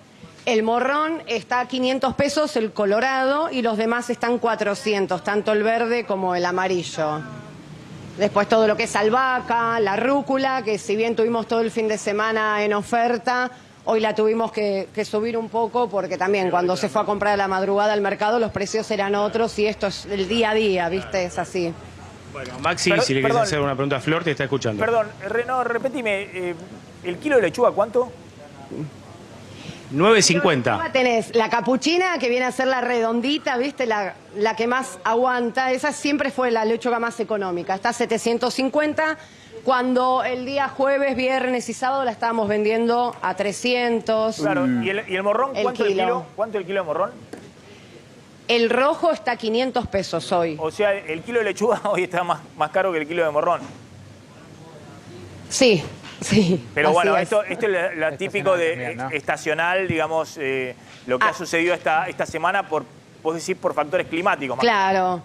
El morrón está a 500 pesos, el colorado, y los demás están 400, tanto el verde como el amarillo. Después todo lo que es albahaca, la rúcula, que si bien tuvimos todo el fin de semana en oferta, hoy la tuvimos que subir un poco porque también cuando se fue a comprar a la madrugada al mercado los precios eran otros y esto es el día a día, ¿viste? Es así. Bueno, Maxi, si le querés hacer una pregunta a Flor, te está escuchando. Perdón, no, repetime, ¿el kilo de lechuga cuánto? 9.50. Tenés la capuchina, que viene a ser la redondita, ¿viste? La que más aguanta. Esa siempre fue la lechuga más económica. Está a 750. Cuando el día jueves, viernes y sábado la estábamos vendiendo a 300. Claro, ¿y el morrón? ¿Cuánto el kilo? ¿Cuánto el kilo de morrón? El rojo está a 500 pesos hoy. O sea, el kilo de lechuga hoy está más caro que el kilo de morrón. Sí. Sí, pero bueno, esto es lo típico de estacional, digamos, lo que ha sucedido esta semana vos decís, por factores climáticos. Claro,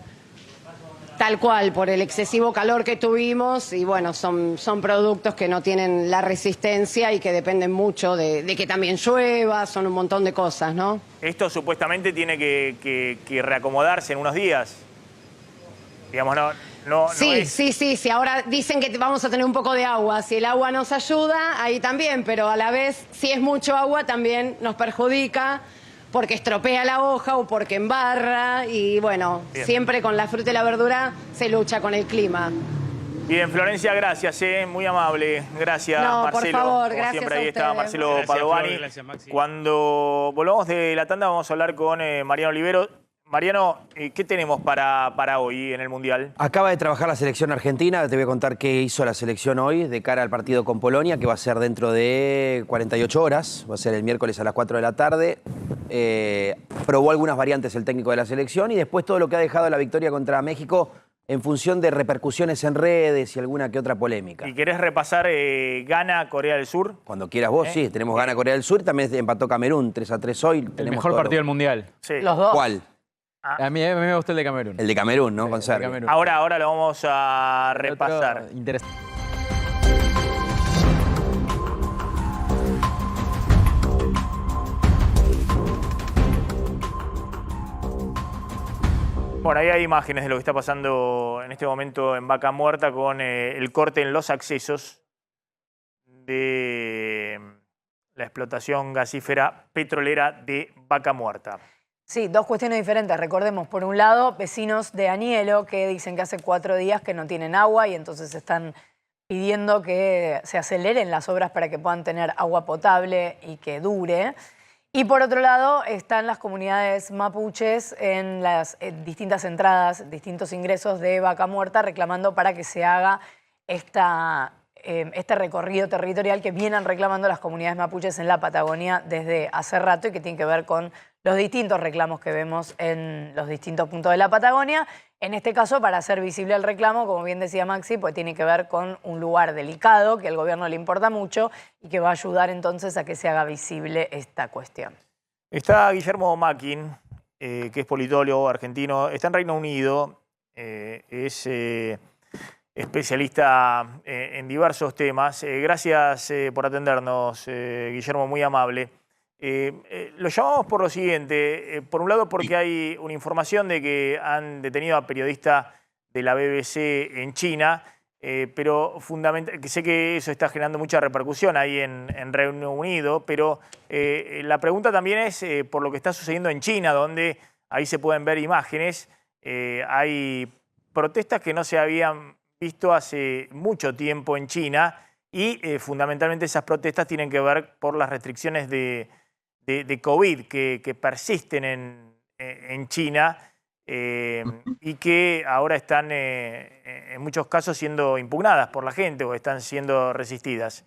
tal cual, por el excesivo calor que tuvimos y bueno, son productos que no tienen la resistencia y que dependen mucho de que también llueva, son un montón de cosas, ¿no? Esto supuestamente tiene que reacomodarse en unos días, digamos, Sí, ahora dicen que vamos a tener un poco de agua. Si el agua nos ayuda, ahí también, pero a la vez, si es mucho agua, también nos perjudica porque estropea la hoja o porque embarra y bueno, siempre con la fruta y la verdura se lucha con el clima. Bien, Florencia, gracias, muy amable. Gracias, no, Marcelo. Por favor, como gracias siempre, a ahí ustedes. está Marcelo Padovani. Cuando volvamos de la tanda vamos a hablar con Mariano Olivero. Mariano, ¿qué tenemos para hoy en el Mundial? Acaba de trabajar la selección argentina, te voy a contar qué hizo la selección hoy de cara al partido con Polonia, que va a ser dentro de 48 horas, va a ser el miércoles a las 4 de la tarde. Probó algunas variantes el técnico de la selección y después todo lo que ha dejado la victoria contra México en función de repercusiones en redes y alguna que otra polémica. ¿Y querés repasar Ghana, Corea del Sur? Cuando quieras vos, sí, tenemos Ghana, Corea del Sur, también empató Camerún 3-3 hoy. El mejor partido del Mundial. Sí. Los dos. ¿Cuál? A mí me gustó el de Camerún. El de Camerún, ¿no? Con Serbia. Ahora lo vamos a repasar. Interesante. Bueno, ahí hay imágenes de lo que está pasando en este momento en Vaca Muerta con el corte en los accesos de la explotación gasífera petrolera de Vaca Muerta. Sí, dos cuestiones diferentes. Recordemos, por un lado, vecinos de Anielo que dicen que hace 4 días que no tienen agua y entonces están pidiendo que se aceleren las obras para que puedan tener agua potable y que dure. Y por otro lado están las comunidades mapuches en las distintas entradas, distintos ingresos de Vaca Muerta reclamando para que se haga este recorrido territorial que vienen reclamando las comunidades mapuches en la Patagonia desde hace rato y que tiene que ver con los distintos reclamos que vemos en los distintos puntos de la Patagonia. En este caso, para hacer visible el reclamo, como bien decía Maxi, pues tiene que ver con un lugar delicado que al gobierno le importa mucho y que va a ayudar entonces a que se haga visible esta cuestión. Está Guillermo Mackin, que es politólogo argentino, está en Reino Unido, es especialista en diversos temas. Gracias por atendernos, Guillermo, muy amable. Lo llamamos por lo siguiente, por un lado porque hay una información de que han detenido a periodista de la BBC en China, pero fundamentalmente, sé que eso está generando mucha repercusión ahí en Reino Unido, pero la pregunta también es por lo que está sucediendo en China, donde ahí se pueden ver imágenes, hay protestas que no se habían visto hace mucho tiempo en China y fundamentalmente esas protestas tienen que ver por las restricciones de COVID que persisten en China y que ahora están en muchos casos siendo impugnadas por la gente o están siendo resistidas.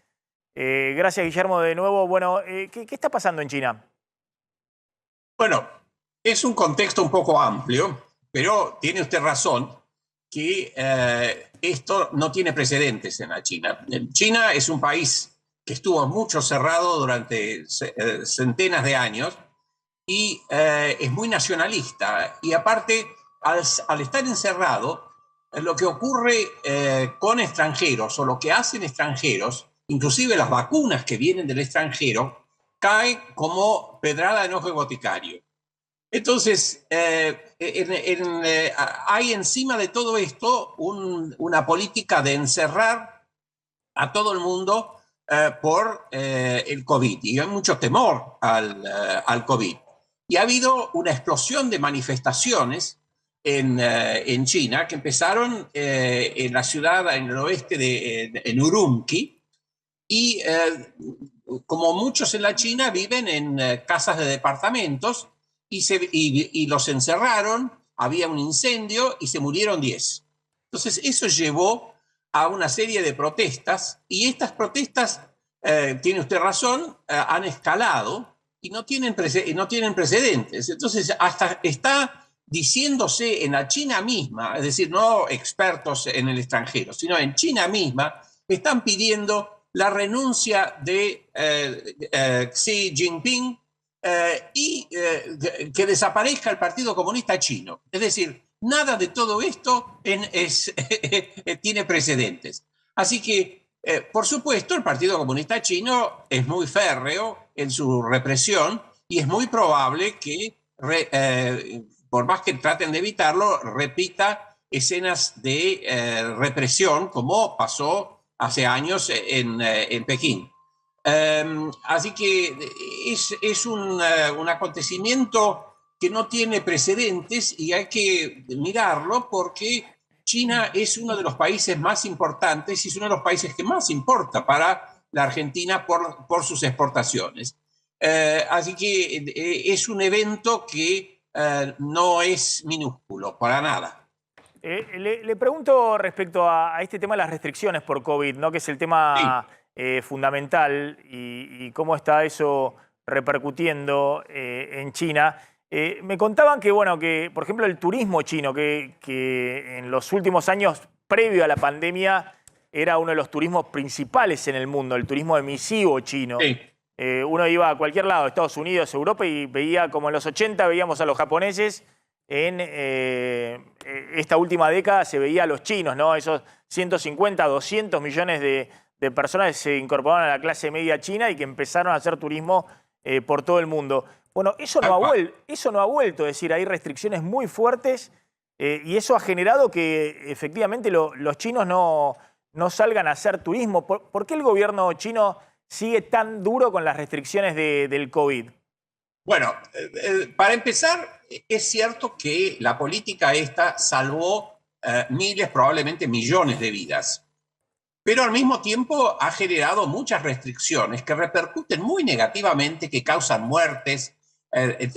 Gracias, Guillermo, de nuevo. Bueno, ¿qué está pasando en China? Bueno, es un contexto un poco amplio, pero tiene usted razón que esto no tiene precedentes en la China. China es un país que estuvo mucho cerrado durante centenas de años y es muy nacionalista. Y aparte, al estar encerrado, lo que ocurre con extranjeros o lo que hacen extranjeros, inclusive las vacunas que vienen del extranjero, caen como pedrada en ojo boticario. Entonces, hay encima de todo esto una política de encerrar a todo el mundo por el COVID. Y hay mucho temor al COVID. Y ha habido una explosión de manifestaciones en China que empezaron en la ciudad, en el oeste en Urumqi. Y como muchos en la China viven en casas de departamentos y los encerraron, había un incendio y se murieron 10. Entonces eso llevó a una serie de protestas y estas protestas, tiene usted razón, han escalado y no tienen precedentes. Entonces hasta está diciéndose en la China misma, es decir, no expertos en el extranjero, sino en China misma, están pidiendo la renuncia de Xi Jinping y que desaparezca el Partido Comunista Chino. Es decir, nada de todo esto tiene precedentes. Así que, por supuesto, el Partido Comunista Chino es muy férreo en su represión y es muy probable que, por más que traten de evitarlo, repita escenas de represión como pasó hace años en Pekín. Así que es un acontecimiento que no tiene precedentes y hay que mirarlo porque China es uno de los países más importantes y es uno de los países que más importa para la Argentina por sus exportaciones. Así que es un evento que no es minúsculo, para nada. Le pregunto respecto a este tema de las restricciones por COVID, ¿no? Que es el tema fundamental y cómo está eso repercutiendo en China. Me contaban que, bueno, que por ejemplo el turismo chino, que en los últimos años, previo a la pandemia, era uno de los turismos principales en el mundo, el turismo emisivo chino. Sí. Uno iba a cualquier lado, Estados Unidos, Europa, y veía como en los 80 veíamos a los japoneses, en esta última década se veía a los chinos, ¿no? Esos 150, 200 millones de personas que se incorporaron a la clase media china y que empezaron a hacer turismo por todo el mundo. Bueno, eso no ha vuelto, es decir, hay restricciones muy fuertes y eso ha generado que efectivamente los chinos no salgan a hacer turismo. ¿Por qué el gobierno chino sigue tan duro con las restricciones del COVID? Bueno, para empezar, es cierto que la política esta salvó miles, probablemente millones de vidas, pero al mismo tiempo ha generado muchas restricciones que repercuten muy negativamente, que causan muertes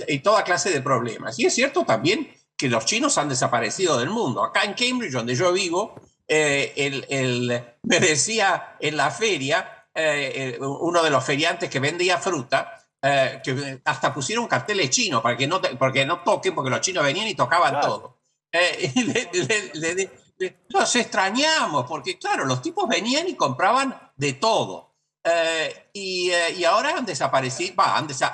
y toda clase de problemas. Y es cierto también que los chinos han desaparecido del mundo. Acá en Cambridge, donde yo vivo, me decía en la feria, uno de los feriantes que vendía fruta, que hasta pusieron carteles chinos porque no toquen, porque los chinos venían y tocaban todo. Los extrañamos, porque claro, los tipos venían y compraban de todo. Y ahora han desaparecido,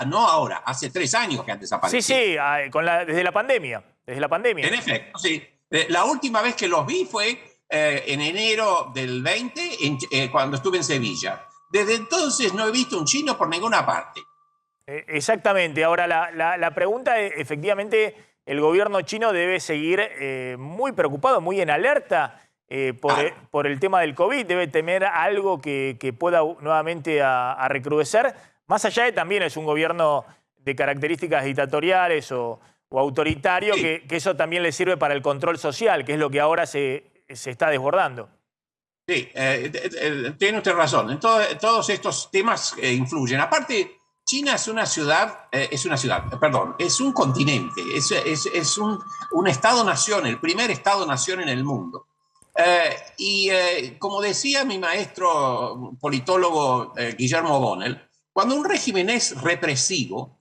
no ahora, hace 3 años que han desaparecido. Sí, desde la pandemia. Desde la pandemia. En efecto, sí. La última vez que los vi fue en enero del 20, cuando estuve en Sevilla. Desde entonces no he visto un chino por ninguna parte. Exactamente. Ahora, la pregunta es, efectivamente, el gobierno chino debe seguir muy preocupado, muy en alerta por el tema del COVID. Debe temer algo que pueda nuevamente a recrudecer. Más allá de también es un gobierno de características dictatoriales o autoritario, sí, que eso también le sirve para el control social, que es lo que ahora se está desbordando. Sí, tiene usted razón. En todos estos temas influyen. Aparte, China es un continente, es un Estado-nación, el primer Estado-nación en el mundo. Como decía mi maestro politólogo Guillermo Bonnell, cuando un régimen es represivo,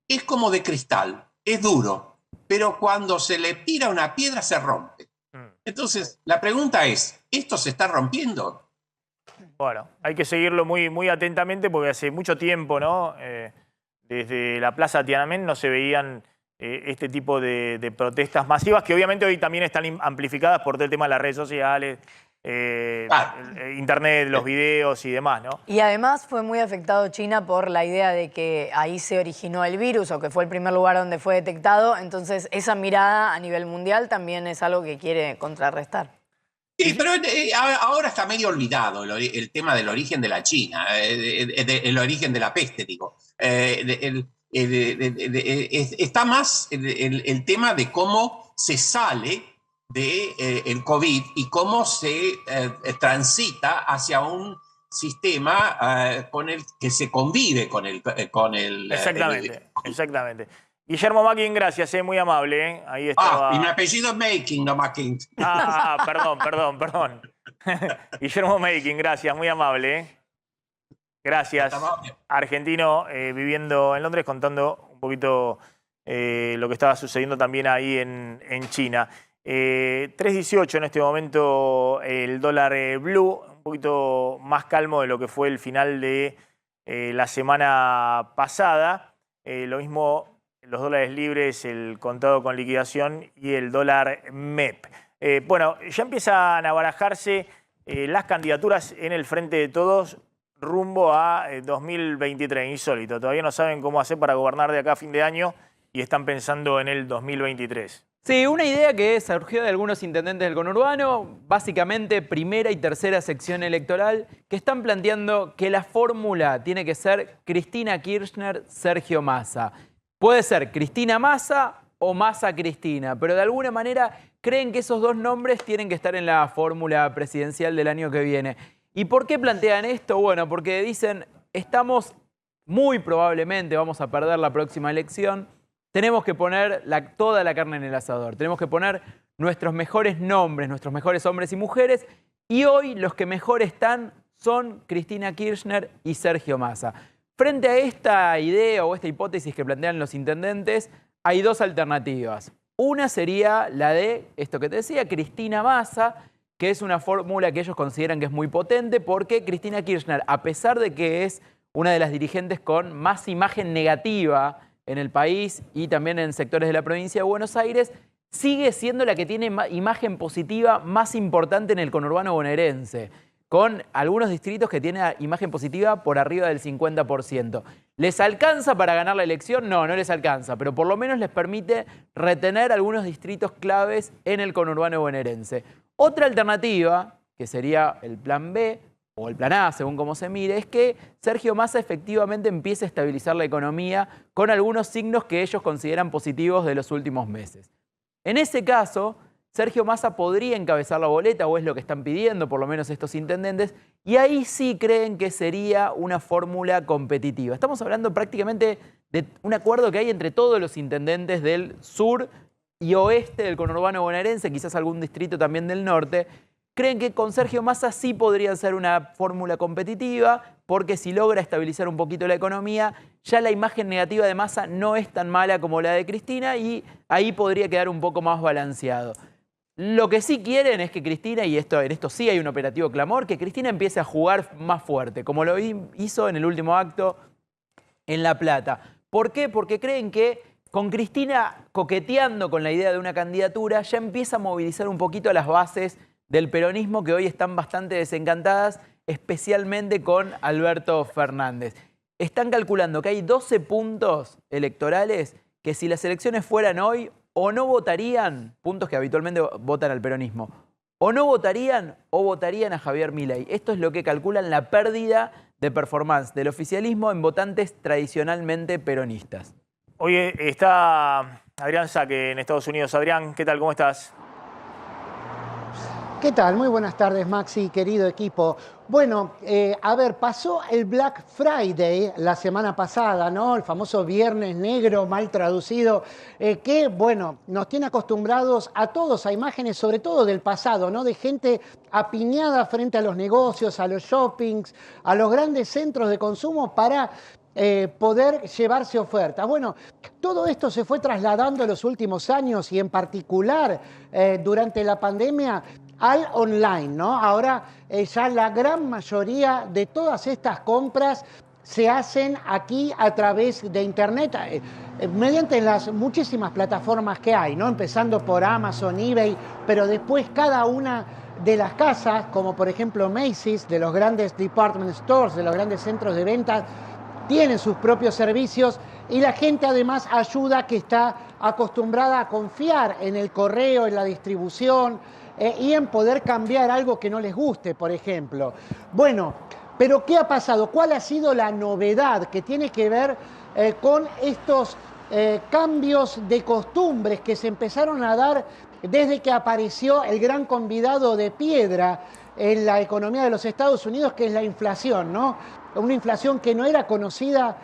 es como de cristal, es duro, pero cuando se le tira una piedra se rompe. Entonces, la pregunta es, ¿esto se está rompiendo? Bueno, hay que seguirlo muy, muy atentamente porque hace mucho tiempo, ¿no? Desde la Plaza Tiananmen no se veían este tipo de protestas masivas que obviamente hoy también están amplificadas por todo el tema de las redes sociales, internet, los videos y demás, ¿no? Y además fue muy afectado China por la idea de que ahí se originó el virus o que fue el primer lugar donde fue detectado. Entonces esa mirada a nivel mundial también es algo que quiere contrarrestar. Sí, pero ahora está medio olvidado el tema del origen de la China, el origen de la peste, digo. Está más el tema de cómo se sale del COVID y cómo se transita hacia un sistema con el que se convive con el Exactamente. Guillermo Mackin, gracias, muy amable. Ahí estaba. Y mi apellido es Making, no Mackin. Perdón. Guillermo Mackin, gracias, muy amable. Gracias. Argentino viviendo en Londres, contando un poquito lo que estaba sucediendo también ahí en China. 3.18 en este momento el dólar blue, un poquito más calmo de lo que fue el final de la semana pasada. Lo mismo los dólares libres, el contado con liquidación y el dólar MEP. Bueno, ya empiezan a barajarse las candidaturas en el Frente de Todos rumbo a 2023. Insólito. Todavía no saben cómo hacer para gobernar de acá a fin de año y están pensando en el 2023. Sí, una idea que surgió de algunos intendentes del conurbano, básicamente primera y tercera sección electoral, que están planteando que la fórmula tiene que ser Cristina Kirchner, Sergio Massa. Puede ser Cristina Massa o Massa Cristina, pero de alguna manera creen que esos dos nombres tienen que estar en la fórmula presidencial del año que viene. ¿Y por qué plantean esto? Bueno, porque dicen, estamos muy probablemente, vamos a perder la próxima elección, tenemos que poner toda la carne en el asador, tenemos que poner nuestros mejores nombres, nuestros mejores hombres y mujeres, y hoy los que mejor están son Cristina Kirchner y Sergio Massa. Frente a esta idea o esta hipótesis que plantean los intendentes, hay dos alternativas. Una sería la de, esto que te decía, Cristina Massa, que es una fórmula que ellos consideran que es muy potente porque Cristina Kirchner, a pesar de que es una de las dirigentes con más imagen negativa en el país y también en sectores de la provincia de Buenos Aires, sigue siendo la que tiene imagen positiva más importante en el conurbano bonaerense. con algunos distritos que tienen imagen positiva por arriba del 50%. ¿Les alcanza para ganar la elección? No, no les alcanza, pero por lo menos les permite retener algunos distritos claves en el conurbano bonaerense. Otra alternativa, que sería el plan B o el plan A, según cómo se mire, es que Sergio Massa efectivamente empiece a estabilizar la economía con algunos signos que ellos consideran positivos de los últimos meses. En ese caso, Sergio Massa podría encabezar la boleta, o es lo que están pidiendo por lo menos estos intendentes, y ahí sí creen que sería una fórmula competitiva. Estamos hablando prácticamente de un acuerdo que hay entre todos los intendentes del sur y oeste del conurbano bonaerense, quizás algún distrito también del norte. Creen que con Sergio Massa sí podría ser una fórmula competitiva, porque si logra estabilizar un poquito la economía, ya la imagen negativa de Massa no es tan mala como la de Cristina y ahí podría quedar un poco más balanceado. Lo que sí quieren es que Cristina, y en esto sí hay un operativo clamor, que Cristina empiece a jugar más fuerte, como lo hizo en el último acto en La Plata. ¿Por qué? Porque creen que con Cristina coqueteando con la idea de una candidatura ya empieza a movilizar un poquito a las bases del peronismo que hoy están bastante desencantadas, especialmente con Alberto Fernández. Están calculando que hay 12 puntos electorales que si las elecciones fueran hoy, o no votarían, puntos que habitualmente votan al peronismo, o no votarían o votarían a Javier Milei. Esto es lo que calculan la pérdida de performance del oficialismo en votantes tradicionalmente peronistas. Oye, está Adrián Saque en Estados Unidos. Adrián, ¿qué tal? ¿Cómo estás? ¿Qué tal? Muy buenas tardes, Maxi, querido equipo. Bueno, a ver, pasó el Black Friday la semana pasada, ¿no? El famoso Viernes Negro, mal traducido, que, bueno, nos tiene acostumbrados a todos a imágenes, sobre todo del pasado, ¿no? De gente apiñada frente a los negocios, a los shoppings, a los grandes centros de consumo para poder llevarse ofertas. Bueno, todo esto se fue trasladando en los últimos años y en particular durante la pandemia al online, ¿no? Ahora ya la gran mayoría de todas estas compras se hacen aquí a través de Internet, mediante las muchísimas plataformas que hay, ¿no? Empezando por Amazon, eBay, pero después cada una de las casas, como por ejemplo Macy's, de los grandes department stores, de los grandes centros de venta, tienen sus propios servicios y la gente además ayuda que está acostumbrada a confiar en el correo, en la distribución y en poder cambiar algo que no les guste, por ejemplo. Bueno, pero ¿qué ha pasado? ¿Cuál ha sido la novedad que tiene que ver con estos cambios de costumbres que se empezaron a dar desde que apareció el gran convidado de piedra en la economía de los Estados Unidos, que es la inflación, ¿no? Una inflación que no era conocida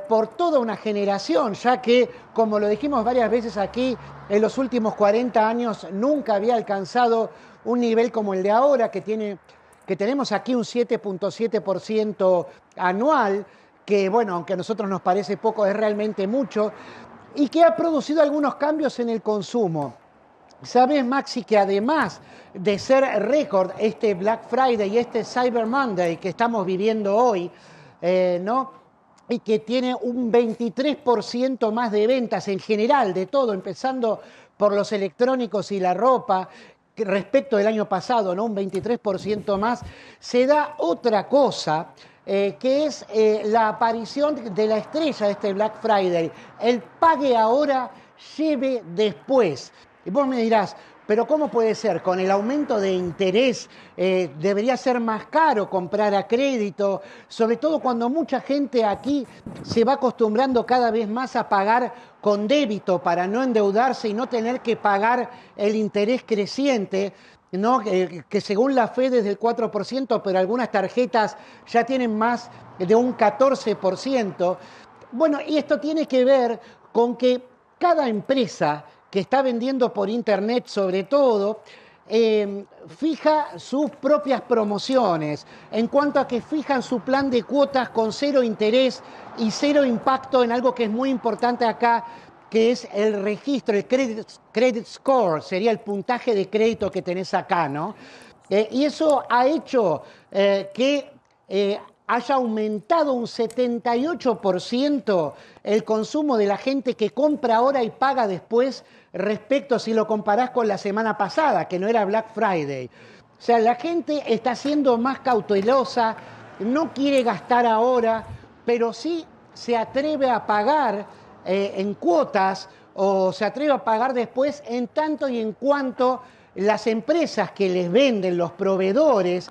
por toda una generación, ya que, como lo dijimos varias veces aquí, en los últimos 40 años nunca había alcanzado un nivel como el de ahora, que tenemos aquí un 7.7% anual, que, bueno, aunque a nosotros nos parece poco, es realmente mucho, y que ha producido algunos cambios en el consumo. ¿Sabes, Maxi, que además de ser récord este Black Friday y este Cyber Monday que estamos viviendo hoy, ¿no? Y que tiene un 23% más de ventas en general de todo, empezando por los electrónicos y la ropa, respecto del año pasado, ¿no? Un 23% más, se da otra cosa, que es la aparición de la estrella de este Black Friday, el pague ahora, lleve después. Y vos me dirás, pero ¿cómo puede ser? Con el aumento de interés debería ser más caro comprar a crédito, sobre todo cuando mucha gente aquí se va acostumbrando cada vez más a pagar con débito para no endeudarse y no tener que pagar el interés creciente, ¿no? Que según la Fed es del 4%, pero algunas tarjetas ya tienen más de un 14%. Bueno, y esto tiene que ver con que cada empresa que está vendiendo por internet sobre todo, fija sus propias promociones, en cuanto a que fijan su plan de cuotas con cero interés y cero impacto en algo que es muy importante acá, que es el registro, el credit score, sería el puntaje de crédito que tenés acá, ¿no? Y eso ha hecho que haya aumentado un 78% el consumo de la gente que compra ahora y paga después, respecto si lo comparás con la semana pasada, que no era Black Friday. O sea, la gente está siendo más cautelosa, no quiere gastar ahora, pero sí se atreve a pagar en cuotas o se atreve a pagar después en tanto y en cuanto las empresas que les venden, los proveedores,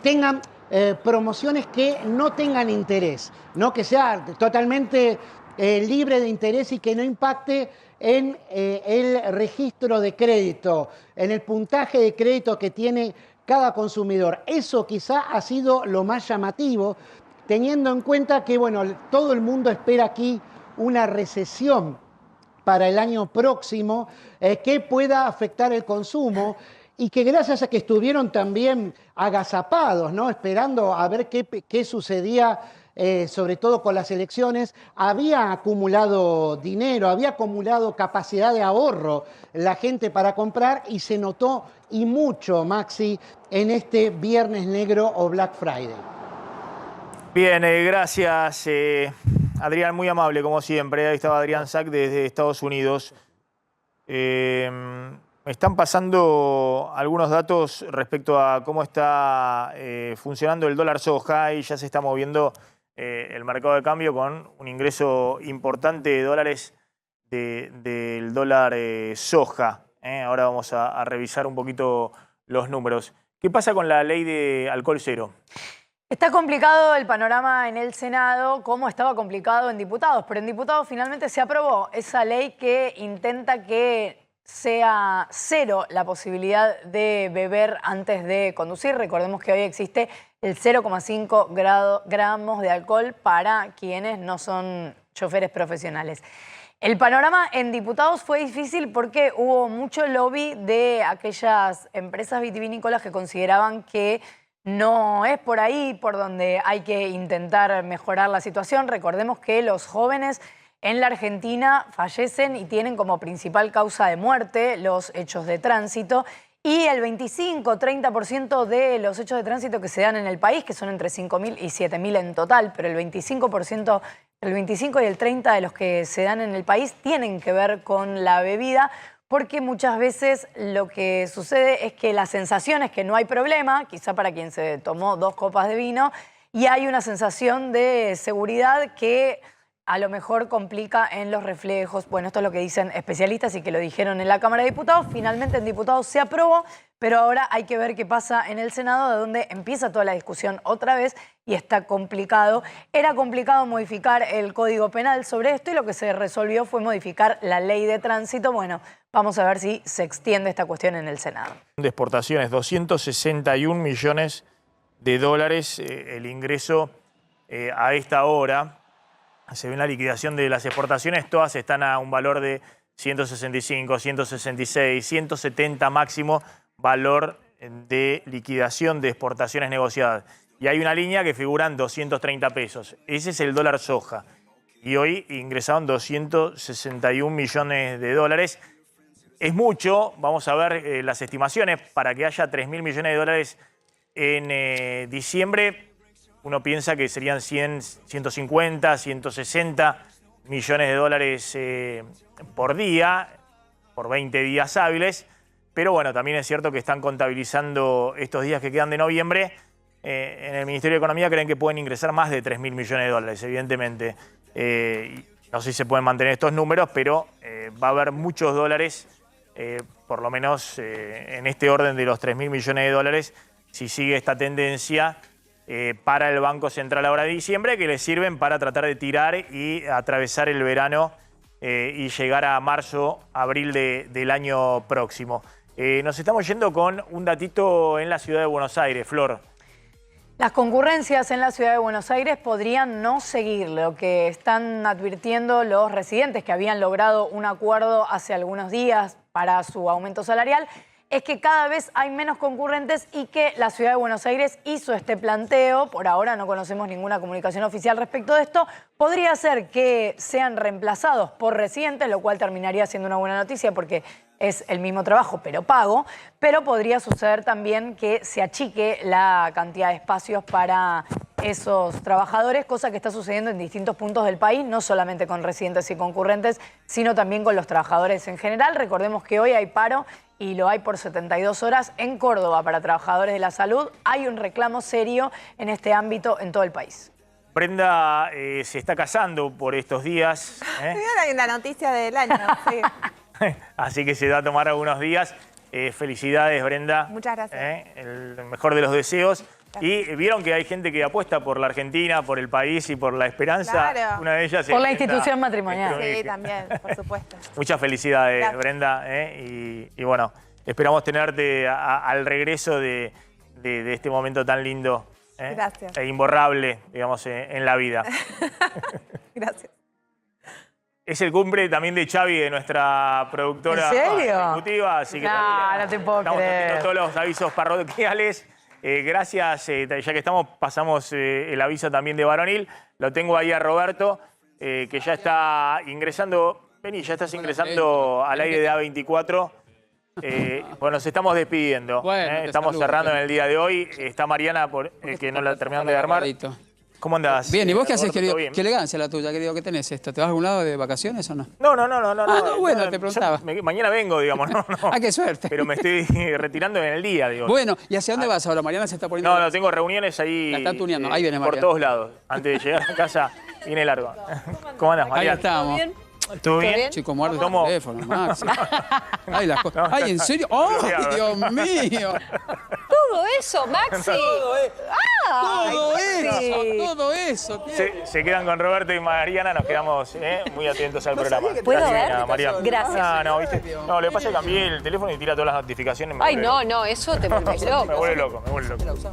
tengan promociones que no tengan interés, ¿no? Que sea totalmente libre de interés y que no impacte en el registro de crédito, en el puntaje de crédito que tiene cada consumidor. Eso quizá ha sido lo más llamativo, teniendo en cuenta que, bueno, todo el mundo espera aquí una recesión para el año próximo que pueda afectar el consumo y que gracias a que estuvieron también agazapados, ¿no? Esperando a ver qué sucedía, sobre todo con las elecciones, había acumulado dinero, había acumulado capacidad de ahorro la gente para comprar y se notó y mucho, Maxi, en este Viernes Negro o Black Friday. Bien, gracias Adrián, muy amable como siempre. Ahí estaba Adrián Sack desde Estados Unidos. Me están pasando algunos datos respecto a cómo está funcionando el dólar soja y ya se está moviendo el mercado de cambio con un ingreso importante de dólares del dólar soja. Ahora vamos a revisar un poquito los números. ¿Qué pasa con la ley de alcohol cero? Está complicado el panorama en el Senado, como estaba complicado en diputados, pero en diputados finalmente se aprobó esa ley que intenta que sea cero la posibilidad de beber antes de conducir. Recordemos que hoy existe el 0,5 gramos de alcohol para quienes no son choferes profesionales. El panorama en diputados fue difícil porque hubo mucho lobby de aquellas empresas vitivinícolas que consideraban que no es por ahí por donde hay que intentar mejorar la situación. Recordemos que los jóvenes en la Argentina fallecen y tienen como principal causa de muerte los hechos de tránsito. Y el 25-30% de los hechos de tránsito que se dan en el país, que son entre 5.000 y 7.000 en total, pero el 25% el 25 y el 30% de los que se dan en el país tienen que ver con la bebida, porque muchas veces lo que sucede es que la sensación es que no hay problema, quizá para quien se tomó 2 copas de vino, y hay una sensación de seguridad que a lo mejor complica en los reflejos. Bueno, esto es lo que dicen especialistas y que lo dijeron en la Cámara de Diputados. Finalmente en diputados se aprobó, pero ahora hay que ver qué pasa en el Senado, de donde empieza toda la discusión otra vez y está complicado. Era complicado modificar el Código Penal sobre esto y lo que se resolvió fue modificar la ley de tránsito. Bueno, vamos a ver si se extiende esta cuestión en el Senado. De exportaciones, 261 millones de dólares el ingreso a esta hora. Se ve en la liquidación de las exportaciones, todas están a un valor de 165, 166, 170 máximo valor de liquidación de exportaciones negociadas. Y hay una línea que figura en 230 pesos. Ese es el dólar soja. Y hoy ingresaron 261 millones de dólares. Es mucho, vamos a ver las estimaciones, para que haya 3.000 millones de dólares en diciembre. Uno piensa que serían 100, 150, 160 millones de dólares por día, por 20 días hábiles. Pero bueno, también es cierto que están contabilizando estos días que quedan de noviembre. En el Ministerio de Economía creen que pueden ingresar más de 3.000 millones de dólares, evidentemente. No sé si se pueden mantener estos números, pero va a haber muchos dólares, por lo menos en este orden de los 3.000 millones de dólares, si sigue esta tendencia. Para el Banco Central ahora de diciembre, que le sirven para tratar de tirar y atravesar el verano y llegar a marzo, abril del año próximo. Nos estamos yendo con un datito en la ciudad de Buenos Aires, Flor. Las concurrencias en la ciudad de Buenos Aires podrían no seguir lo que están advirtiendo los residentes que habían logrado un acuerdo hace algunos días para su aumento salarial. Es que cada vez hay menos concurrentes y que la ciudad de Buenos Aires hizo este planteo. Por ahora no conocemos ninguna comunicación oficial respecto de esto. Podría ser que sean reemplazados por residentes, lo cual terminaría siendo una buena noticia porque es el mismo trabajo, pero pago. Pero podría suceder también que se achique la cantidad de espacios para esos trabajadores, cosa que está sucediendo en distintos puntos del país, no solamente con residentes y concurrentes, sino también con los trabajadores en general. Recordemos que hoy hay paro y lo hay por 72 horas en Córdoba para trabajadores de la salud. Hay un reclamo serio en este ámbito en todo el país. Brenda se está casando por estos días. La noticia del año, sí. Así que se va a tomar algunos días. Felicidades, Brenda. Muchas gracias. El mejor de los deseos. Y vieron que hay gente que apuesta por la Argentina, por el país y por la esperanza. Claro. Una de ellas por es la esta institución matrimonial. Sí, también, por supuesto. Muchas felicidades, Gracias. Brenda. Y bueno, esperamos tenerte al regreso de este momento tan lindo. Gracias. E imborrable, digamos, en la vida. Gracias. Es el cumple también de Xavi, de nuestra productora ¿En serio? ejecutiva. Así que No te puedo estamos creer. haciendo todos los avisos parroquiales. Gracias, ya que estamos, pasamos el aviso también de Varonil. Lo tengo ahí a Roberto, que ya está ingresando. Vení, ya estás ingresando al aire de A24. Bueno, nos estamos despidiendo. Bueno, estamos saludo, cerrando bien. en el día de hoy. Está Mariana, que no la terminaron de armar. ¿Cómo andás? Bien, ¿y vos qué haces, Roberto, querido? ¿todo bien? Qué elegancia la tuya, querido. ¿Qué tenés esto? ¿Te vas a algún lado de vacaciones o no? No. bueno, No, te preguntaba. Mañana vengo, digamos. No. Ah, qué suerte. Pero me estoy retirando en el día, digo. Bueno, ¿y hacia dónde vas ahora? Mariana se está poniendo... No, tengo reuniones ahí. La está tuneando. Ahí viene por Mariana. todos lados. Antes de llegar a casa, viene largo. ¿Cómo andas, Ahí Mariana? estamos. ¿Todo bien? Chico, muerde el ¿Cómo? teléfono, Max. Ay, las cosas. Ay, ¿en serio? ¡Ay, Dios mío! Todo eso, Maxi. Todo eso. Se quedan con Roberto y Mariana, nos quedamos muy atentos al programa. ¿Puedo Gracias, ver? Mariana. Gracias. No, ¿viste? No, lo que pasa es que cambié el teléfono y tira todas las notificaciones. Ay, no, eso te vuelve loco. Me vuelve loco.